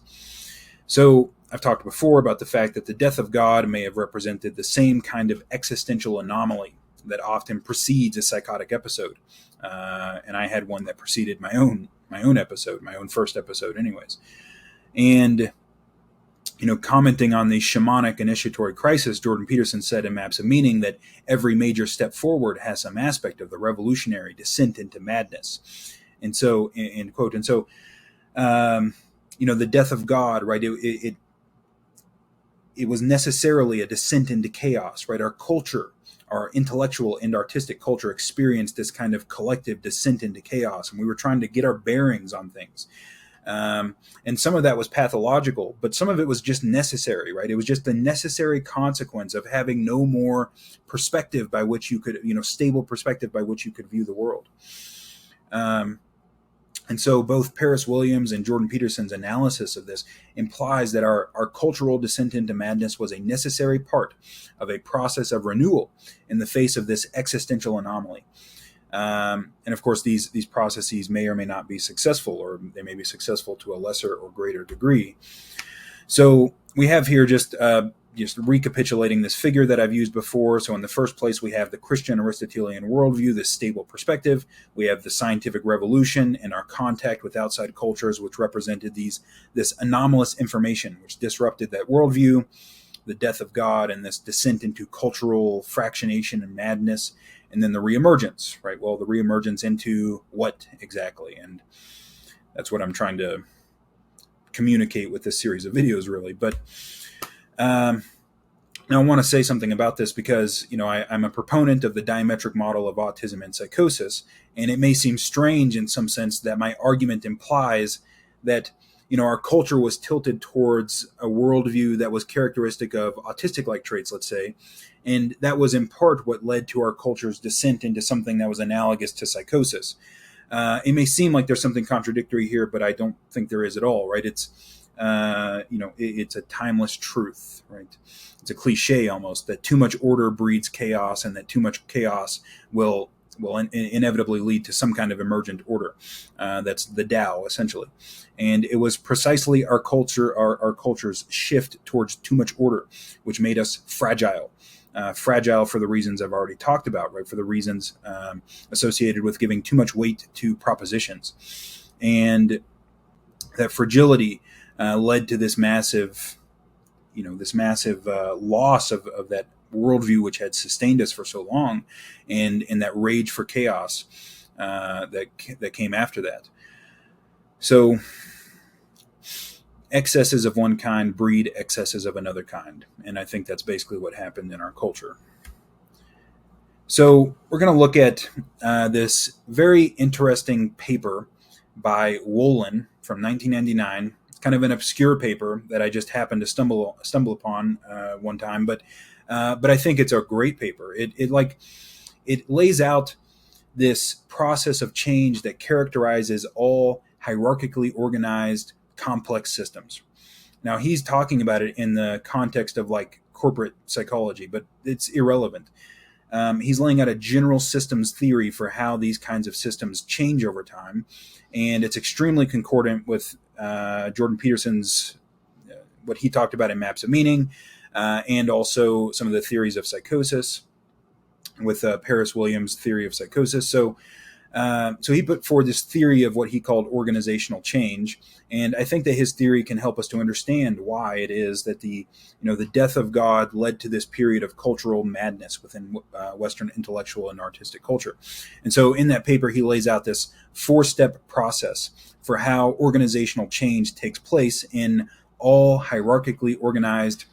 So I've talked before about the fact that the death of God may have represented the same kind of existential anomaly that often precedes a psychotic episode. And I had one that preceded my own episode, my own first episode anyways. And, commenting on the shamanic initiatory crisis, Jordan Peterson said in Maps of Meaning that every major step forward has some aspect of the revolutionary descent into madness. And so, end quote. And so, the death of God, right, it was necessarily a descent into chaos, right? Our culture, our intellectual and artistic culture experienced this kind of collective descent into chaos, and we were trying to get our bearings on things. And some of that was pathological, but some of it was just necessary, right? It was just the necessary consequence of having no more perspective by which you could, stable perspective by which you could view the world. And so both Paris Williams and Jordan Peterson's analysis of this implies that our cultural descent into madness was a necessary part of a process of renewal in the face of this existential anomaly. And of course, these processes may or may not be successful, or they may be successful to a lesser or greater degree. So we have here just recapitulating this figure that I've used before. So in the first place, we have the Christian Aristotelian worldview, this stable perspective. We have the scientific revolution and our contact with outside cultures, which represented this anomalous information, which disrupted that worldview, the death of God, and this descent into cultural fractionation and madness. And then the reemergence, right? Well, the reemergence into what exactly? And that's what I'm trying to communicate with this series of videos, really. But now I want to say something about this because, I'm a proponent of the diametric model of autism and psychosis, and it may seem strange in some sense that my argument implies that, our culture was tilted towards a worldview that was characteristic of autistic-like traits, let's say, and that was in part what led to our culture's descent into something that was analogous to psychosis. It may seem like there's something contradictory here, but I don't think there is at all, right? It's it's a timeless truth, right? It's a cliche almost that too much order breeds chaos, and that too much chaos will inevitably lead to some kind of emergent order. That's the Tao, essentially. And it was precisely our culture's shift towards too much order, which made us fragile. Fragile for the reasons I've already talked about, right? For the reasons associated with giving too much weight to propositions. And that fragility led to this massive loss of that worldview which had sustained us for so long, and that rage for chaos that came after that. So excesses of one kind breed excesses of another kind, and I think that's basically what happened in our culture. So we're going to look at this very interesting paper by Wolin from 1999. It's kind of an obscure paper that I just happened to stumble upon one time, but I think it's a great paper. It lays out this process of change that characterizes all hierarchically organized complex systems. Now, he's talking about it in the context of like corporate psychology, but it's irrelevant. He's laying out a general systems theory for how these kinds of systems change over time, and it's extremely concordant with Jordan Peterson's what he talked about in Maps of Meaning, and also some of the theories of psychosis with Paris Williams' theory of psychosis. So he put forward this theory of what he called organizational change, and I think that his theory can help us to understand why it is that the death of God led to this period of cultural madness within Western intellectual and artistic culture. And so in that paper, he lays out this 4-step process for how organizational change takes place in all hierarchically organized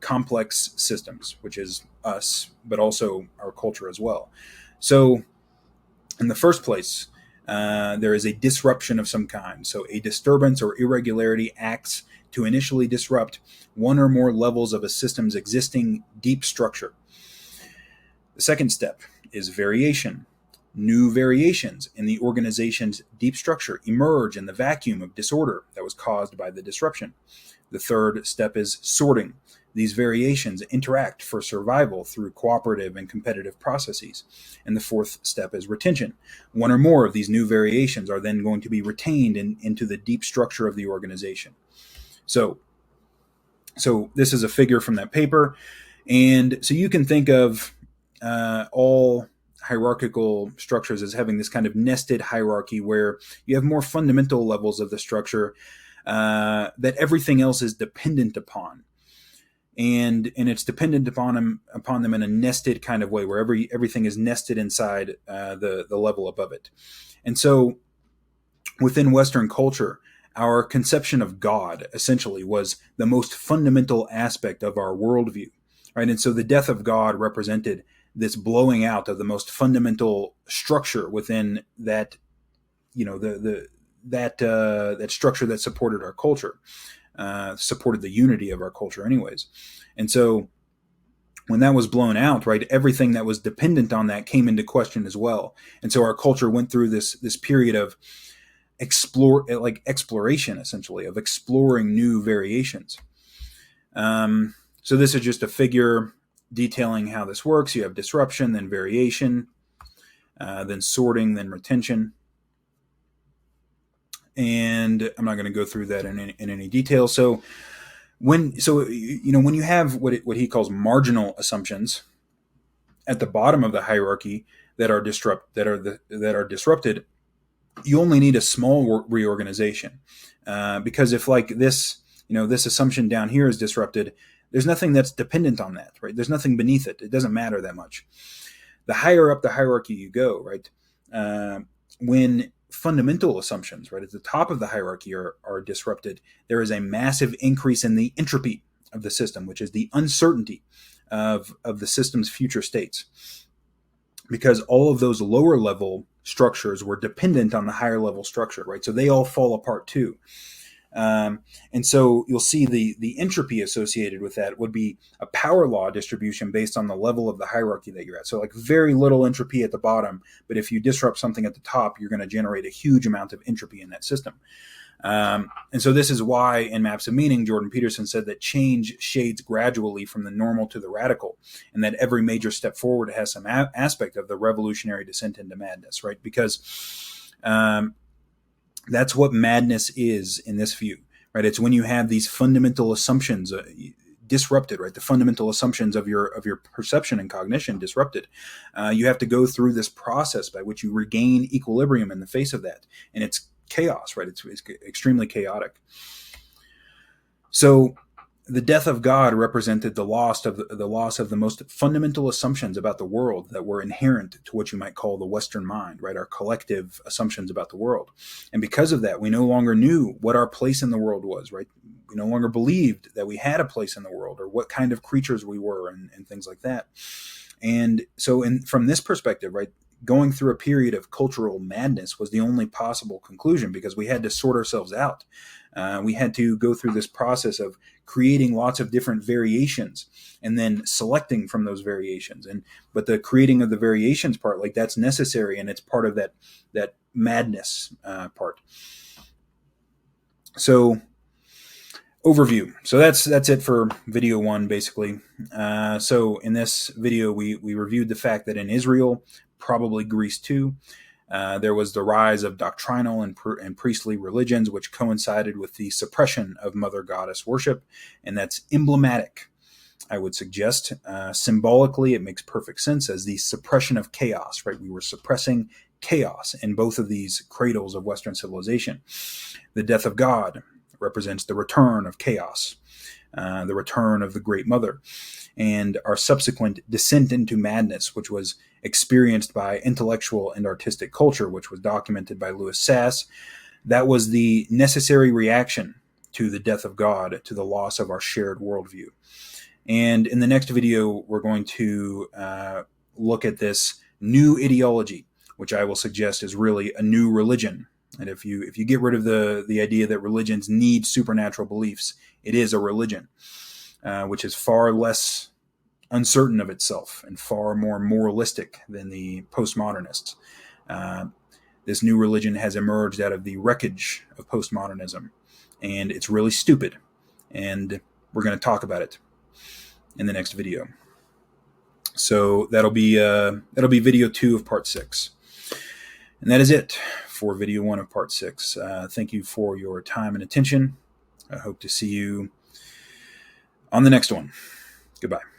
complex systems, which is us, but also our culture as well. So in the first place, there is a disruption of some kind. So a disturbance or irregularity acts to initially disrupt one or more levels of a system's existing deep structure. The second step is variation. New variations in the organization's deep structure emerge in the vacuum of disorder that was caused by the disruption. The third step is sorting. These variations interact for survival through cooperative and competitive processes. And the fourth step is retention. One or more of these new variations are then going to be retained into the deep structure of the organization. So this is a figure from that paper. And so you can think of all hierarchical structures as having this kind of nested hierarchy where you have more fundamental levels of the structure that everything else is dependent upon. And it's dependent upon them in a nested kind of way, where everything is nested inside the level above it. And so within Western culture, our conception of God essentially was the most fundamental aspect of our worldview, right? And so the death of God represented this blowing out of the most fundamental structure within that, that structure that supported our culture. Supported the unity of our culture anyways. And so when that was blown out, right, everything that was dependent on that came into question as well. And so our culture went through this period of exploration, essentially, of exploring new variations. So this is just a figure detailing how this works. You have disruption, then variation, then sorting, then retention. And I'm not going to go through that in any detail. So when you have what he calls marginal assumptions at the bottom of the hierarchy that are disrupted, you only need a small reorganization, because if this assumption down here is disrupted, there's nothing that's dependent on that, right? There's nothing beneath it. It doesn't matter that much. The higher up the hierarchy you go, right, when fundamental assumptions, right, at the top of the hierarchy are disrupted, there is a massive increase in the entropy of the system, which is the uncertainty of the system's future states, because all of those lower level structures were dependent on the higher level structure, right? So they all fall apart too. And so you'll see the entropy associated with that would be a power law distribution based on the level of the hierarchy that you're at. So very little entropy at the bottom, but if you disrupt something at the top, you're going to generate a huge amount of entropy in that system. And so this is why in Maps of Meaning, Jordan Peterson said that change shades gradually from the normal to the radical, and that every major step forward has some aspect of the revolutionary descent into madness, right? Because that's what madness is in this view, right? It's when you have these fundamental assumptions disrupted, right? The fundamental assumptions of your perception and cognition disrupted. You have to go through this process by which you regain equilibrium in the face of that, and it's chaos, right? It's extremely chaotic. So the death of God represented the loss of the most fundamental assumptions about the world that were inherent to what you might call the Western mind, right? Our collective assumptions about the world. And because of that, we no longer knew what our place in the world was, right? We no longer believed that we had a place in the world or what kind of creatures we were and things like that. And so from this perspective, right, going through a period of cultural madness was the only possible conclusion, because we had to sort ourselves out. We had to go through this process of creating lots of different variations and then selecting from those variations. But the creating of the variations part, that's necessary, and it's part of that madness part. So overview. So that's it for video 1, basically. So in this video, we reviewed the fact that in Israel, probably Greece too, there was the rise of doctrinal and priestly religions, which coincided with the suppression of mother goddess worship, and that's emblematic, I would suggest. Symbolically, it makes perfect sense as the suppression of chaos, right? We were suppressing chaos in both of these cradles of Western civilization. The death of God represents the return of chaos, the return of the Great Mother, and our subsequent descent into madness, which was experienced by intellectual and artistic culture, which was documented by Louis Sass. That was the necessary reaction to the death of God, to the loss of our shared worldview. And in the next video, we're going to look at this new ideology, which I will suggest is really a new religion. And if you get rid of the idea that religions need supernatural beliefs, it is a religion, which is far less uncertain of itself and far more moralistic than the postmodernists. This new religion has emerged out of the wreckage of postmodernism, and it's really stupid. And we're going to talk about it in the next video. So that'll be video 2 of part 6. And that is it for video 1 of part 6. Thank you for your time and attention. I hope to see you on the next one. Goodbye.